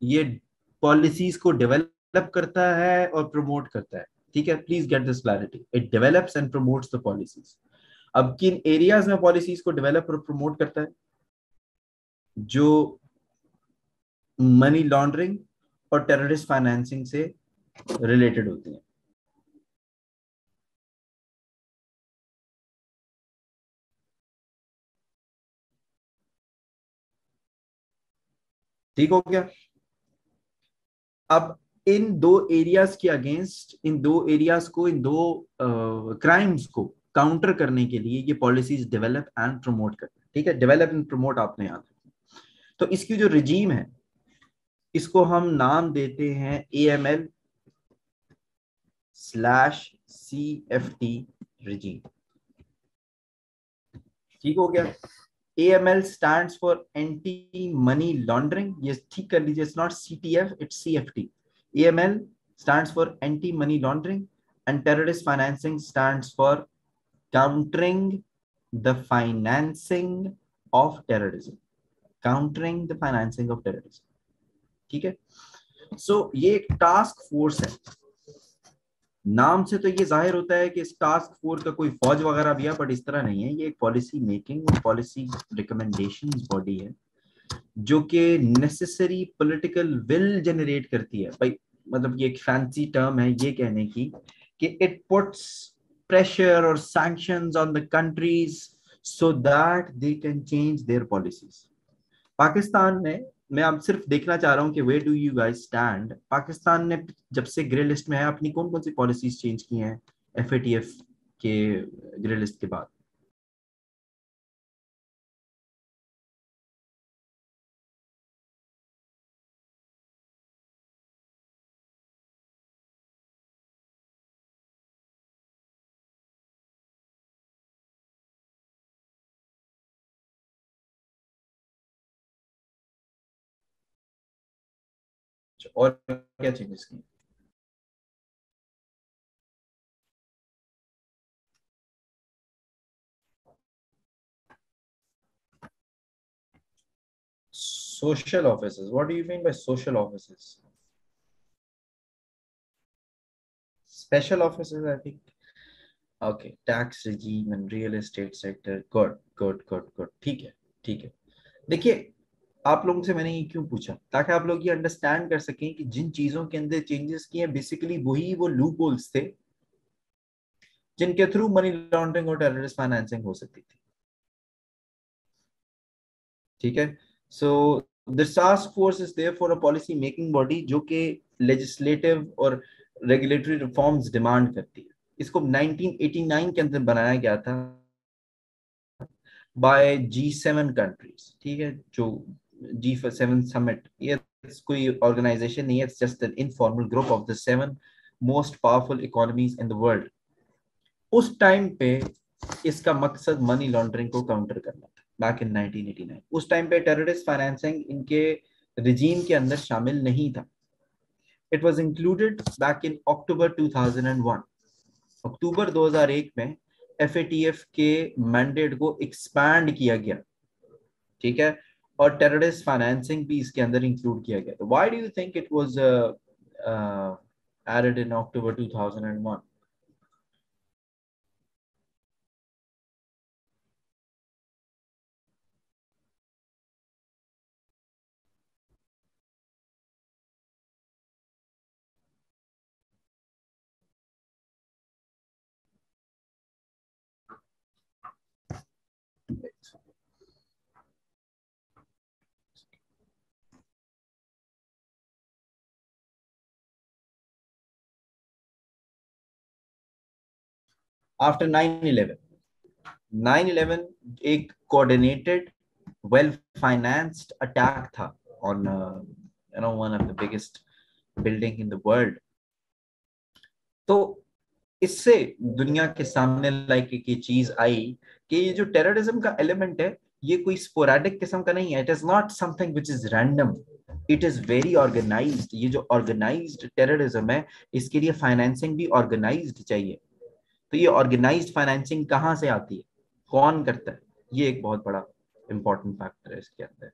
ये पॉलिसीज को डेवलप करता है और प्रमोट करता है। ठीक है, please get this clarity, it develops and promotes the policies. अब किन एरियाज में पॉलिसीज को डेवलप और प्रमोट करता है? जो मनी लॉन्ड्रिंग और टेररिस्ट फाइनेंसिंग से रिलेटेड होती हैं। ठीक हो गया? अब इन दो एरियाज के अगेंस्ट, इन दो एरियाज को, इन दो क्राइम्स को काउंटर करने के लिए ये पॉलिसीज डेवलप एंड प्रमोट करते हैं। ठीक है, डेवलप एंड प्रमोट आपने याद रखना। तो इसकी जो रिजीम है, इसको हम नाम देते हैं AML/CFT रिजीम। ठीक हो गया? AML stands for anti money laundering, ये ठीक कर लीजिए, it's not CTF, it's CFT। AML stands for anti money laundering and terrorist financing stands for countering the financing of terrorism, countering the financing of terrorism। ठीक है, सो ये एक task force है। नाम से तो ये जाहिर होता है कि इस टास्क फोर्स का कोई फौज वगैरह भी है, बट इस तरह नहीं है। ये एक पॉलिसी मेकिंग और पॉलिसी रिकमेंडेशंस बॉडी है जो कि नेसेसरी पॉलिटिकल विल जनरेट करती है। भाई मतलब ये एक फैंसी टर्म है ये कहने की कि इट पुट्स प्रेशर और sanctions on the countries so that they can change their policies. Pakistan ने, मैं अब सिर्फ देखना चाह रहा हूँ कि where do you guys stand. Pakistan ने जब से ग्रे लिस्ट में है अपनी कौन कौन सी पॉलिसीज चेंज की हैं FATF के ग्रे लिस्ट के बाद? और क्या चेंजेस किए? Social offices. What do you mean by social offices? Special offices, I think. Okay, tax regime and real estate sector. Good, good, good, good. ठीक है, ठीक है. देखिए, आप लोगों से मैंने ये क्यों पूछा, ताकि आप लोग ये अंडरस्टैंड कर सकें कि जिन चीजों के अंदर चेंजेस किए हैं बेसिकली वही वो लूप होल्स थे जिनके थ्रू मनी लॉन्ड्रिंग और टेररिस्ट फाइनेंसिंग हो सकती थी. ठीक है. So this task force is there for a policy making body जो कि लेजिस्लेटिव और रेगुलेटरी रिफॉर्म्स डिमांड करती है. इसको 1989 के अंदर बनाया गया था बाय G7 कंट्रीज. ठीक है. जो G7 समिट, ये कोई ऑर्गेनाइजेशन नहीं है, it's just an informal group of the 7 most powerful economies in the world. उस टाइम पे इसका मकसद मनी लॉन्ड्रिंग को काउंटर करना था. बैक इन 1989 उस टाइम पे टेररिस्ट फाइनेंसिंग इनके रिजीम के अंदर शामिल नहीं था. It was included back in October 2001. अक्टूबर 2001 में एफएटीएफ के मैंडेट को एक्सपैंड किया गया. ठीक है. और टेररिस्ट फाइनेंसिंग भी इसके अंदर इंक्लूड किया गया. तो why do you think it was added in October 2001? After 9/11, 9/11 एक कोऑर्डिनेटेड वेल फाइनेंस्ड अटैक था on one of the biggest building in the world. तो इससे दुनिया के सामने लाइक एक ये चीज आई कि ये जो टेररिज्म का एलिमेंट है ये कोई स्पोरेडिक किस्म का नहीं है. It is not something which is random. It is very organized. ये जो ऑर्गेनाइज्ड टेररिज्म है इसके लिए फाइनेंसिंग भी ऑर्गेनाइज्ड चाहिए. तो ये ऑर्गेनाइज्ड फाइनेंसिंग कहाँ से आती है, कौन करता है, ये एक बहुत बड़ा इंपॉर्टेंट फैक्टर है इसके अंदर.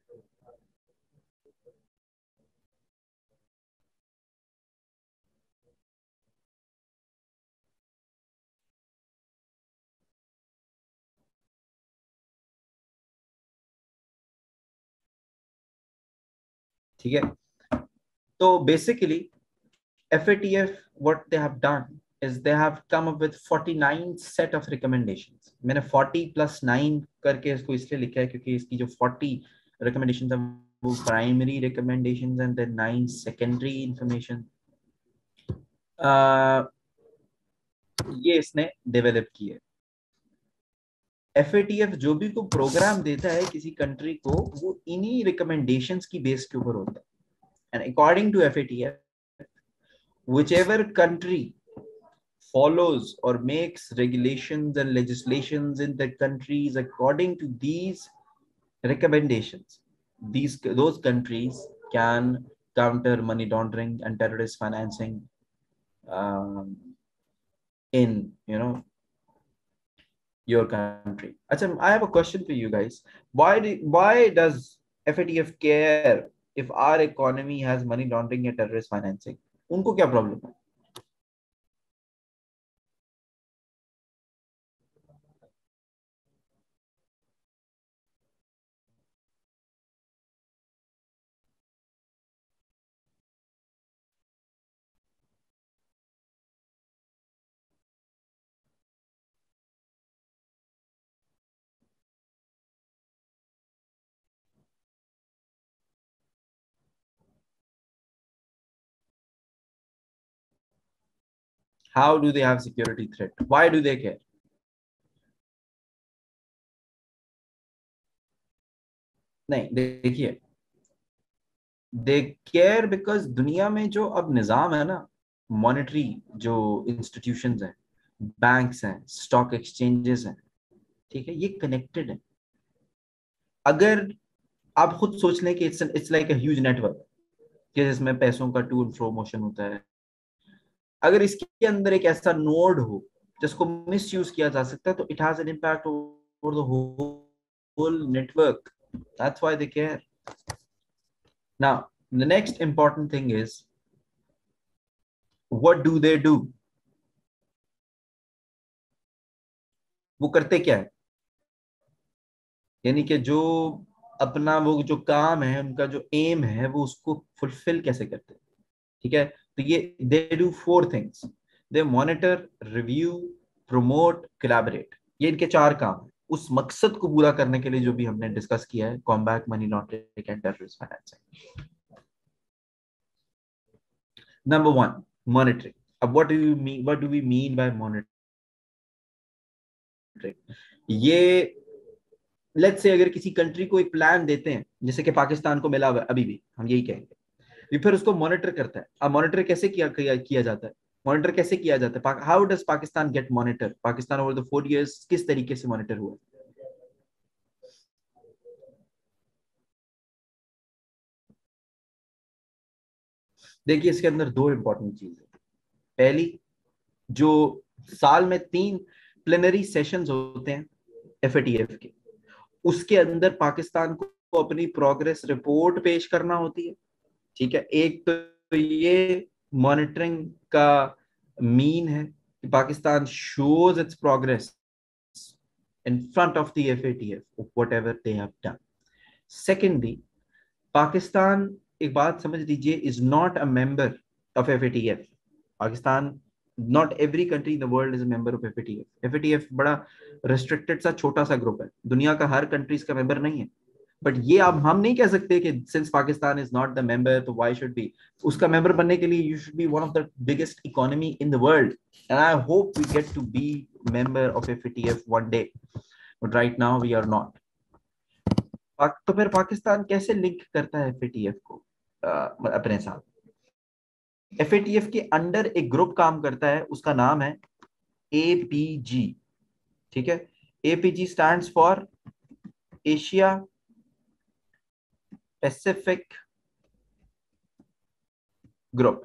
ठीक है. तो basically FATF what they have done is they have come up with 49 set of recommendations. मैंने 40 plus 9 करके इसको इसलिए लिखा है क्योंकि इसकी जो 40 recommendations है वो primary recommendations and then 9 secondary information ये इसने डेवलप की है. FATF जो भी को प्रोग्राम देता है किसी कंट्री को वो इन्हीं रिकमेंडेशंस की बेस के ऊपर होता है. And according to FATF whichever country follows or makes regulations and legislations in the countries according to these recommendations, those countries can counter money laundering and terrorist financing um, in your country. Achha, I have a question for you guys. Why does FATF care if our economy has money laundering and terrorist financing? उनको क्या problem है? How do they have security threat? Why do they care? नहीं, देखिए, they care because दुनिया में जो अब निजाम है ना, मॉनेटरी जो इंस्टीट्यूशंस हैं, बैंक्स हैं, स्टॉक एक्सचेंजेस हैं, ठीक है, ये कनेक्टेड है. अगर आप खुद सोच लें कि it's like a huge network. कि जिसमें पैसों का टू एंड फ्रो मोशन होता है। अगर इसके अंदर एक ऐसा नोड हो जिसको मिस यूज किया जा सकता है, तो it has an impact over the whole network. That's why they care. Now the next important thing is, what do they do? वो करते क्या है, यानी कि जो अपना वो जो काम है, उनका जो एम है, वो उसको फुलफिल कैसे करते हैं। ठीक है, तो ये they do four things. They monitor, review, promote, collaborate. ये इनके चार काम है उस मकसद को पूरा करने के लिए जो भी हमने डिस्कस किया है, combat money laundering and terrorist financing. Number one, monitoring. अब what do we mean by monitoring? ये, लेट्स से अगर किसी कंट्री को एक प्लान देते हैं, जैसे कि पाकिस्तान को मिला हुआ है, अभी भी हम यही कहेंगे, ये फिर उसको मॉनिटर करता है। अब मॉनिटर कैसे किया जाता है? मॉनिटर कैसे किया जाता है? How does Pakistan get monitor? Pakistan over the 4 years किस तरीके से मॉनिटर हुआ? देखिए, इसके अंदर दो इंपॉर्टेंट चीज है। पहली, जो साल में 3 प्लेनरी सेशंस होते हैं एफएटीएफ के, उसके अंदर पाकिस्तान को अपनी प्रोग्रेस रिपोर्ट पेश करना होती है। ठीक है, एक तो ये मॉनिटरिंग का मीन है कि Pakistan shows it's progress in front of the FATF of whatever they have done. Secondly, Pakistan, एक बात समझ लीजिए, is not a member of FATF. Pakistan, not every country in the world is a member of FATF. FATF बड़ा restricted सा छोटा सा group है, दुनिया का हर कंट्री इसका मेंबर नहीं है। बट ये अब हम नहीं कह सकते कि since Pakistan is not the member तो व्हाई शुड बी। उसका मेंबर बनने के लिए you should be one of the biggest economy in the world, and I hope we get to be member of FATF one day, but right now we are not. तो फिर पाकिस्तान कैसे link करता है FATF को अपने साथ? FATF के under एक ग्रुप काम करता है, उसका नाम है एपीजी। ठीक है, APG stands for Asia Pacific group.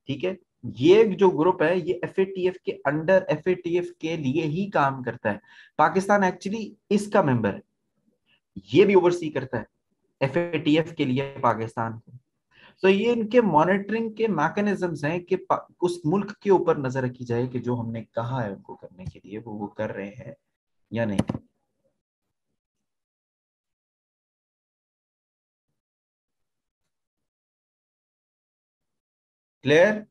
ठीक है, ये जो ग्रुप है ये एफएटीएफ के अंडर, एफएटीएफ के लिए ही काम करता है। पाकिस्तान एक्चुअली इसका मेंबर है, ये भी ओवरसी करता है एफएटीएफ के लिए पाकिस्तान को। तो ये इनके मॉनिटरिंग के मैकेनिज्म्स हैं कि उस मुल्क के ऊपर नजर रखी जाए कि जो हमने कहा है उनको करने के लिए वो कर रहे हैं या नहीं। क्लियर?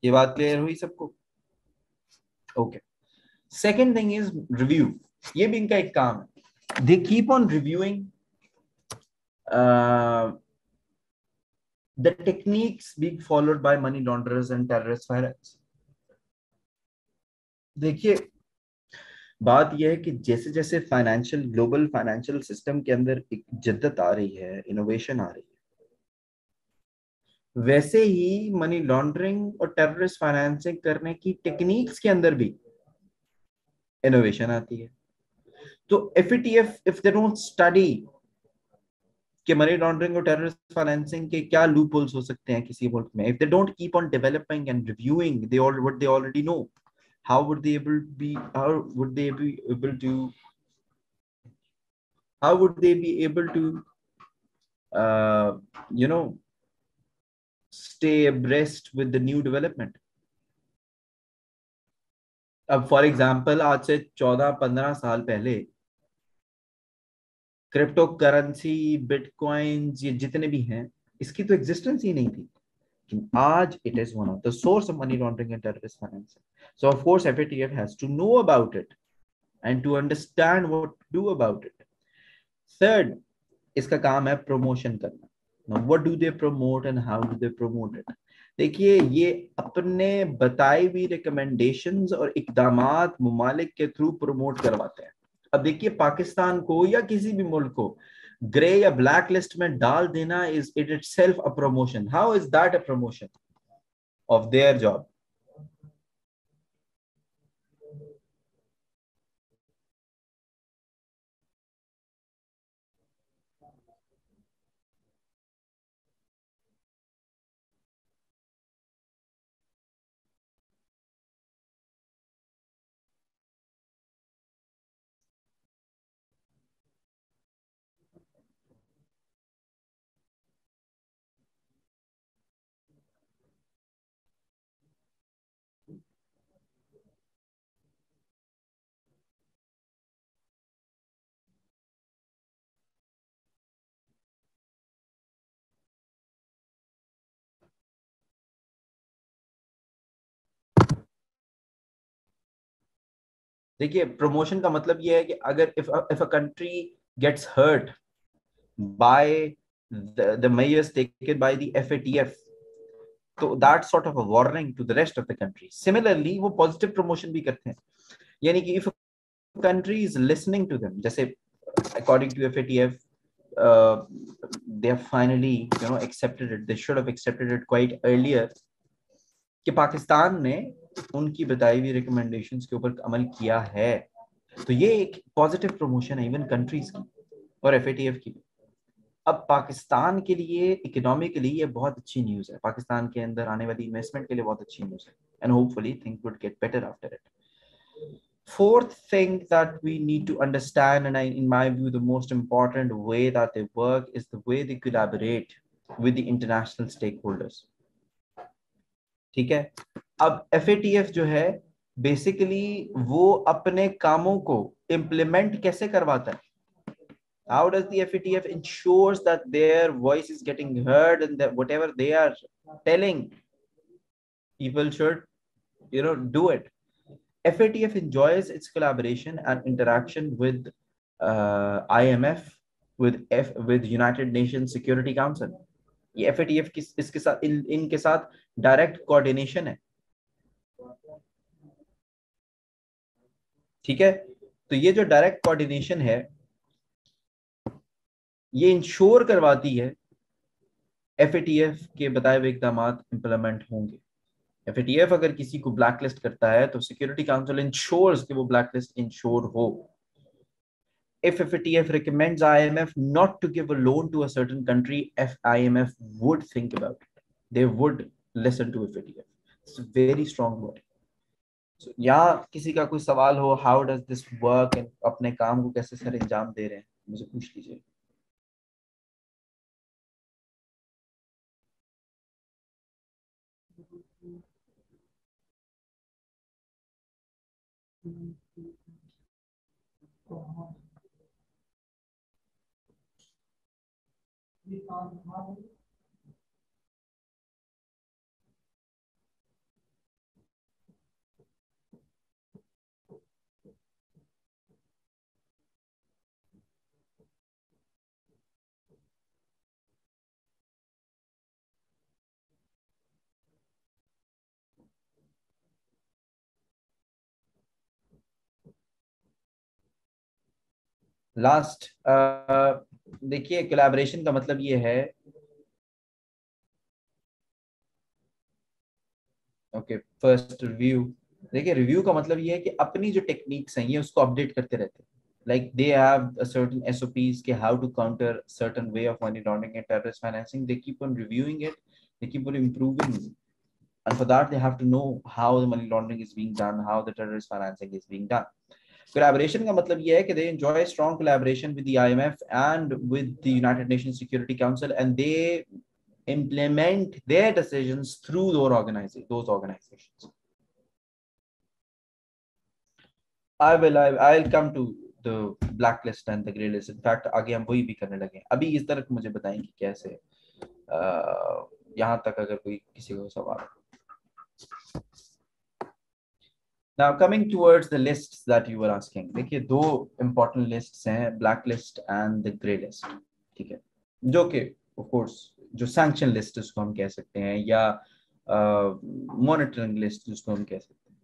ये बात क्लियर हुई सबको? Okay. Second thing is review. ये भी इनका एक काम है, they keep on reviewing the techniques being followed by money launderers and terrorist finance. देखिए, बात यह है कि जैसे जैसे फाइनेंशियल, ग्लोबल फाइनेंशियल सिस्टम के अंदर एक जिद्दत आ रही है, इनोवेशन आ रही है, वैसे ही मनी लॉन्ड्रिंग और टेररिस्ट फाइनेंसिंग करने की टेक्निक्स के अंदर भी इनोवेशन आती है। तो FATF, if they don't study कि मनी लॉन्ड्रिंग और टेररिस्ट फाइनेंसिंग के क्या लूप होल्स हो सकते हैं किसी मुल्क में, if they don't keep on developing and reviewing they all what they already know, how would they able be how would they be able to how would they be able to uh, you know stay abreast with the new development? अब for example आज से 14-15 साल पहले crypto currency, bitcoins, ये जितने भी हैं, इसकी तो एग्जिस्टेंस ही नहीं थी। लेकिन आज it is one of the source of money laundering and terrorist financing. So of course FATF has to know about it and to understand what to do about it. Third, इसका काम है promotion करना। Now, what do they promote and how do they promote it? देखिए, ये अपने बताई हुई recommendations और इकदामात मुमालिक के थ्रू प्रमोट करवाते हैं। अब देखिए, पाकिस्तान को या किसी भी मुल्क को ग्रे या ब्लैक लिस्ट में डाल देना is it itself a promotion. How is that a promotion of their job? देखिए प्रमोशन का मतलब ये है कि अगर if a country gets hurt by the measures taken by the FATF, तो that sort of a warning to the rest of the country. Similarly वो positive promotion भी करते हैं, यानी कि if a country is listening to them, जैसे according to FATF, they have finally accepted it. They should have accepted it quite earlier कि पाकिस्तान ने उनकी बताई हुई रिकमेंडेशंस के ऊपर अमल किया है, तो ये एक पॉजिटिव प्रमोशन है इवन कंट्रीज की और FATF की। अब पाकिस्तान के लिए इकोनॉमिकली ये बहुत अच्छी न्यूज़ है, पाकिस्तान के अंदर आने वाली इन्वेस्टमेंट के लिए बहुत अच्छी न्यूज़ है, and hopefully things would get better after it. Fourth thing that we need to understand, and in my view, the most important way that they work is the way they collaborate with the international stakeholders. ठीक है, अब FATF जो है basically वो अपने कामों को implement कैसे करवाता है? How does the FATF ensures that their voice is getting heard and that whatever they are telling, people should, do it. FATF enjoys its collaboration and interaction with IMF, with United Nations Security Council. ये FATF की इसके साथ इनके साथ direct coordination है, ठीक है। तो ये जो डायरेक्ट कोऑर्डिनेशन है ये इंश्योर करवाती है FATF के बताए हुए इकदाम इंप्लीमेंट होंगे। FATF अगर किसी को ब्लैकलिस्ट करता है तो सिक्योरिटी काउंसिल इंश्योर्स कि वो ब्लैकलिस्ट इंश्योर हो। If FATF recommends IMF not to give a loan to a certain country, IMF would think about it. They would listen to FATF. It's a very strong word. So, यहाँ किसी का कोई सवाल हो, how does this work, and अपने काम को कैसे सर अंजाम दे रहे हैं, मुझे पूछ लीजिए। लास्ट देखिए कोलैबोरेशन का मतलब ये है, ओके फर्स्ट रिव्यू। देखिए रिव्यू का मतलब ये है कि अपनी जो टेक्निक्स हैं ये उसको अपडेट करते रहते हैं, like they have a certain SOPs के how to counter certain way of money laundering and terrorist financing. They keep on reviewing it, they keep on improving, and for that they have to know how the money laundering is being done, how the terrorist financing is being done. Collaboration का मतलब ये है कि they enjoy strong collaboration with the IMF and with the United Nations Security Council, and they implement their decisions through those organizations. I'll come to the blacklist and the grey list. In fact, आगे हम वही भी करने लगे। अभी इस तरह मुझे बताएं कि कैसे यहाँ तक अगर कोई किसी को सवाल। Now coming towards the lists that you were asking, देखिए दो important lists हैं, blacklist and the grey list, ठीक है, जो कि of course जो sanction list उसको हम कह सकते हैं या monitoring list जिसको हम कह सकते हैं।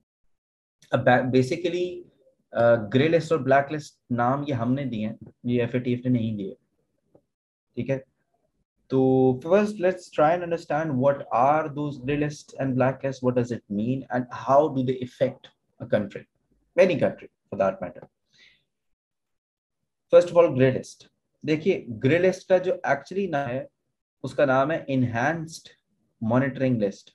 अब basically ग्रे लिस्ट और ब्लैक लिस्ट नाम ये हमने दिए हैं, ये FATF ने नहीं दिए, ठीक है। तो first let's try and understand what are those gray lists and black lists, what does it mean and how do they affect a country, any country for that matter. First of all, grey list. देखिए grey list का जो actually नाम है उसका नाम है enhanced monitoring list,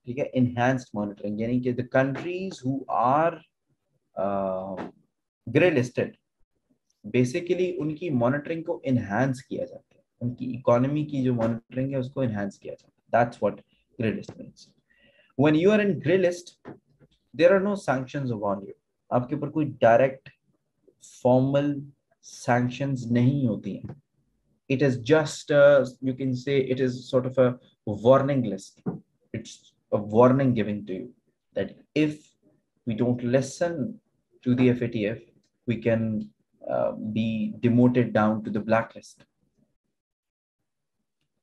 ठीक है। इनहैंस्ड मॉनिटरिंग यानी कि the countries who are grey listed, basically उनकी मॉनिटरिंग को इनहैंस किया जाता है, उनकी इकोनॉमी की जो मॉनिटरिंग है उसको इनहैंस किया जाता है। That's what grey list means. When you are in grey list there are no sanctions upon you, आपके ऊपर कोई डायरेक्ट फॉर्मल सैंक्शंस नहीं होती हैं। It is just you can say it is sort of a warning list, it's a warning given to you that if we don't listen to the FATF, we can be demoted down to the blacklist.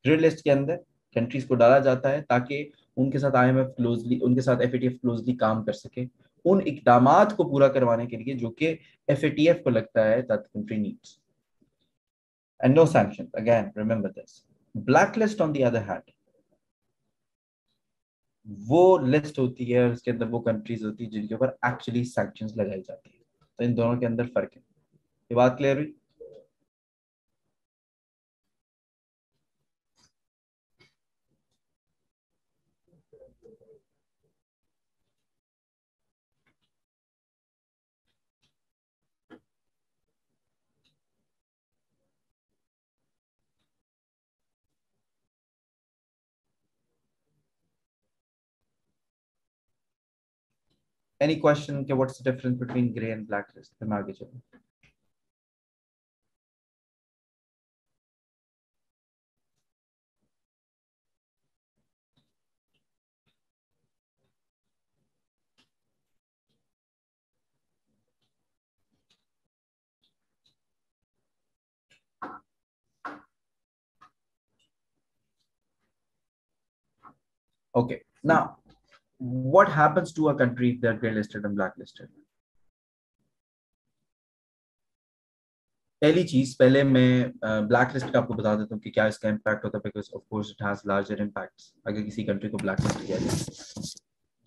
Grey list के अंदर countries को डाला जाता है ताकि उनके साथ IMF closely, उनके साथ FATF क्लोजली काम कर सके उन इकदामात को पूरा करवाने के लिए जो कि FATF को लगता है that the country needs. And no sanctions. Again, remember this. Blacklist on the other hand, वो लिस्ट होती है और उसके अंदर वो कंट्रीज होती है जिनके ऊपर एक्चुअली सैंक्शंस लगाई जाती है. तो इन दोनों के अंदर फर्क है. ये बात क्लियर हुई? Any question? Okay, what's the difference between grey and blacklist? then आगे चलो. Okay, now what happens to a country if they're grey listed and blacklisted? पहली चीज, पहले मैं ब्लैक लिस्ट का आपको बता देता हूँ कि क्या इसका इम्पैक्ट होता है, because of course it has larger impacts अगर किसी कंट्री को ब्लैक लिस्ट किया जाए.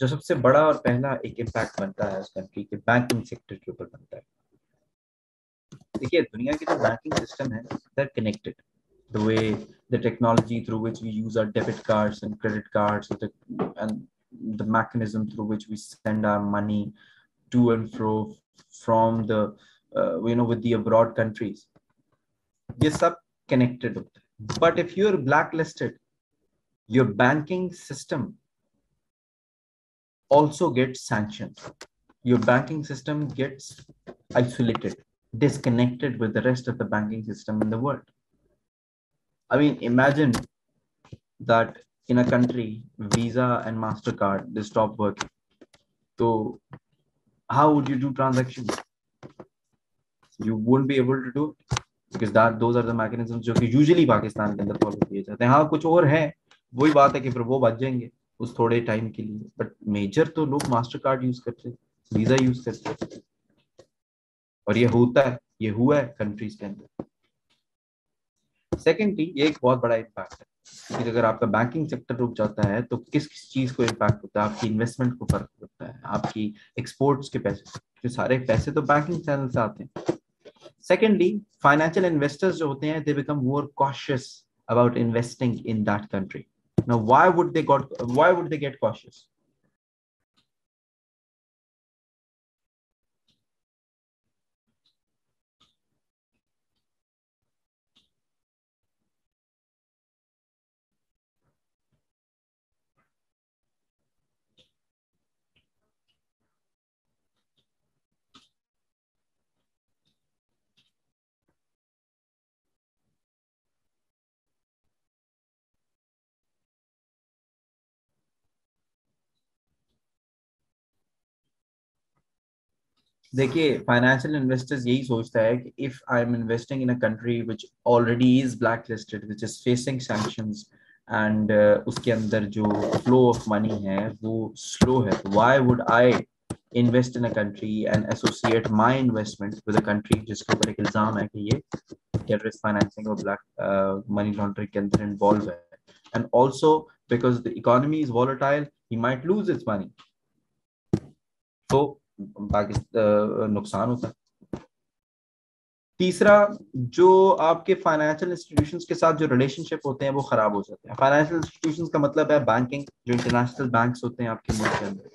जो सबसे बड़ा और पहला एक इम्पैक्ट बनता है उस कंट्री के बैंकिंग सेक्टर के ऊपर बनता है. देखिए, दुनिया की जो बैंकिंग सिस्टम है, they are connected. The way the technology through which we use our debit cards and credit cards and the mechanism through which we send our money to and fro from the with the abroad countries, ये सब connected होता है. But if you're blacklisted, your banking system also gets sanctioned. Your banking system gets isolated, disconnected with the rest of the banking system in the world. I mean, imagine that in a country, Visa and MasterCard, they stop working. So how would you do transactions? You won't be able to do it because those are the mechanisms जो कि usually Pakistan के अंदर follow किए जाते हैं. हाँ, कुछ और है, वही बात है कि फिर वो बच जाएंगे उस थोड़े टाइम के लिए, बट मेजर तो लोग मास्टर कार्ड यूज करते हैं, वीजा यूज करते हैं, और ये होता है, ये हुआ है कंट्रीज के अंदर. सेकेंडली, ये एक बहुत बड़ा इम्पैक्ट है कि अगर आपका बैंकिंग सेक्टर रुक जाता है तो किस किस चीज को इम्पैक्ट होता है. आपकी इन्वेस्टमेंट को फर्क पड़ता है, आपकी एक्सपोर्ट्स के पैसे, जो सारे पैसे तो बैंकिंग चैनल से आते हैं. सेकेंडली, फाइनेंशियल इन्वेस्टर्स जो होते हैं, they become more cautious about investing in that country. Now why would they get cautious? देखिए, फाइनेंशियल इन्वेस्टर्स यही सोचता है कि if I am investing in a country which already is black listed, which is facing sanctions, and उसके अंदर जो flow of money है वो स्लो है, why would I invest in a country and associate my investment with a country जिसके ऊपर एक इल्जाम है कि ये टेररिस्ट फाइनेंसिंग और ब्लैक मनी लॉन्ड्रिंग के अंदर इन्वॉल्व है, and also because the economy is volatile, he might lose its money. तो पाकिस्तान नुकसान होता है. तीसरा, जो आपके फाइनेंशियल इंस्टीट्यूशंस के साथ जो रिलेशनशिप होते हैं वो खराब हो जाते हैं. फाइनेंशियल इंस्टीट्यूशंस का मतलब है बैंकिंग, जो इंटरनेशनल बैंक्स होते हैं आपके मुल्क के अंदर,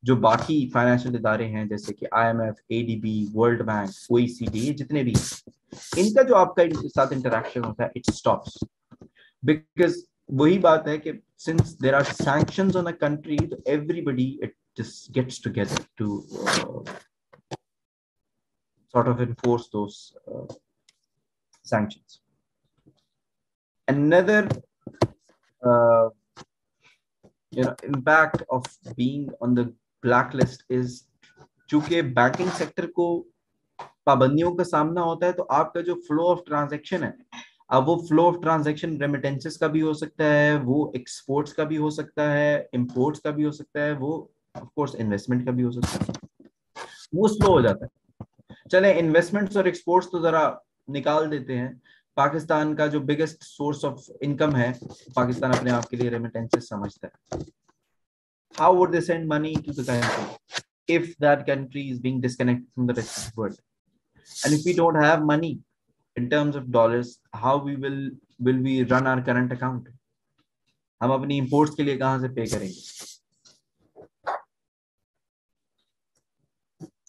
जो बाकी फाइनेंशियल इदारे हैं जैसे कि IMF, ADB, world bank, OECD, जितने भी हैं, इनका जो आपका इनके साथ इंटरेक्शन होता है, इट स्टॉप्स. बिकॉज वही बात है कि since there are sanctions on a country, तो everybody it just gets together to sort of enforce those sanctions. Another uh, impact of being on the blacklist is चूंकि banking sector को पाबंदियों का सामना होता है, तो आपका जो फ्लो ऑफ ट्रांजैक्शन है, अब वो फ्लो ऑफ ट्रांजैक्शन रेमिटेंसेस का भी हो सकता है, वो एक्सपोर्ट्स का भी हो सकता है, इंपोर्ट्स का भी हो सकता है, वो ऑफ कोर्स इन्वेस्टमेंट का भी हो सकता है, वो स्लो हो जाता है। चले इन्वेस्टमेंट्स और एक्सपोर्ट्स तो जरा निकाल देते हैं। पाकिस्तान का जो बिगेस्ट सोर्स ऑफ इनकम है, पाकिस्तान अपने आप के लिए रेमिटेंसेस समझता है। How would they send money to the country if that country is being disconnected from the rest of the world? And if we don't have money in terms of dollars, how will we run our current account? हम अपनी imports के लिए कहां से पे करेंगे?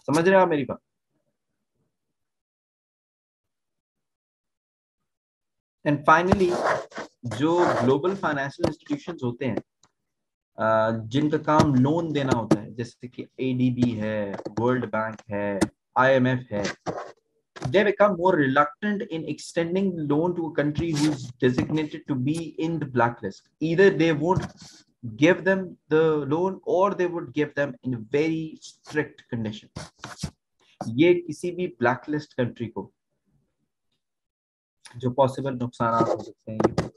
समझ रहे हो आप मेरी बात? एंड फाइनली, जो ग्लोबल फाइनेंशियल इंस्टीट्यूशंस होते हैं, जिनका काम लोन देना होता है, जैसे कि एडीबी है, वर्ल्ड बैंक है, आईएमएफ है, they become more reluctant in extending loan to a country who is designated to be in the blacklist. Either they won't give them the loan or they would give them in very strict conditions. ये किसी भी blacklist country को जो possible नुकसान हो सकते हैं,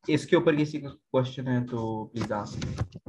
इसके ऊपर किसी का क्वेश्चन है तो प्लीज आस्क।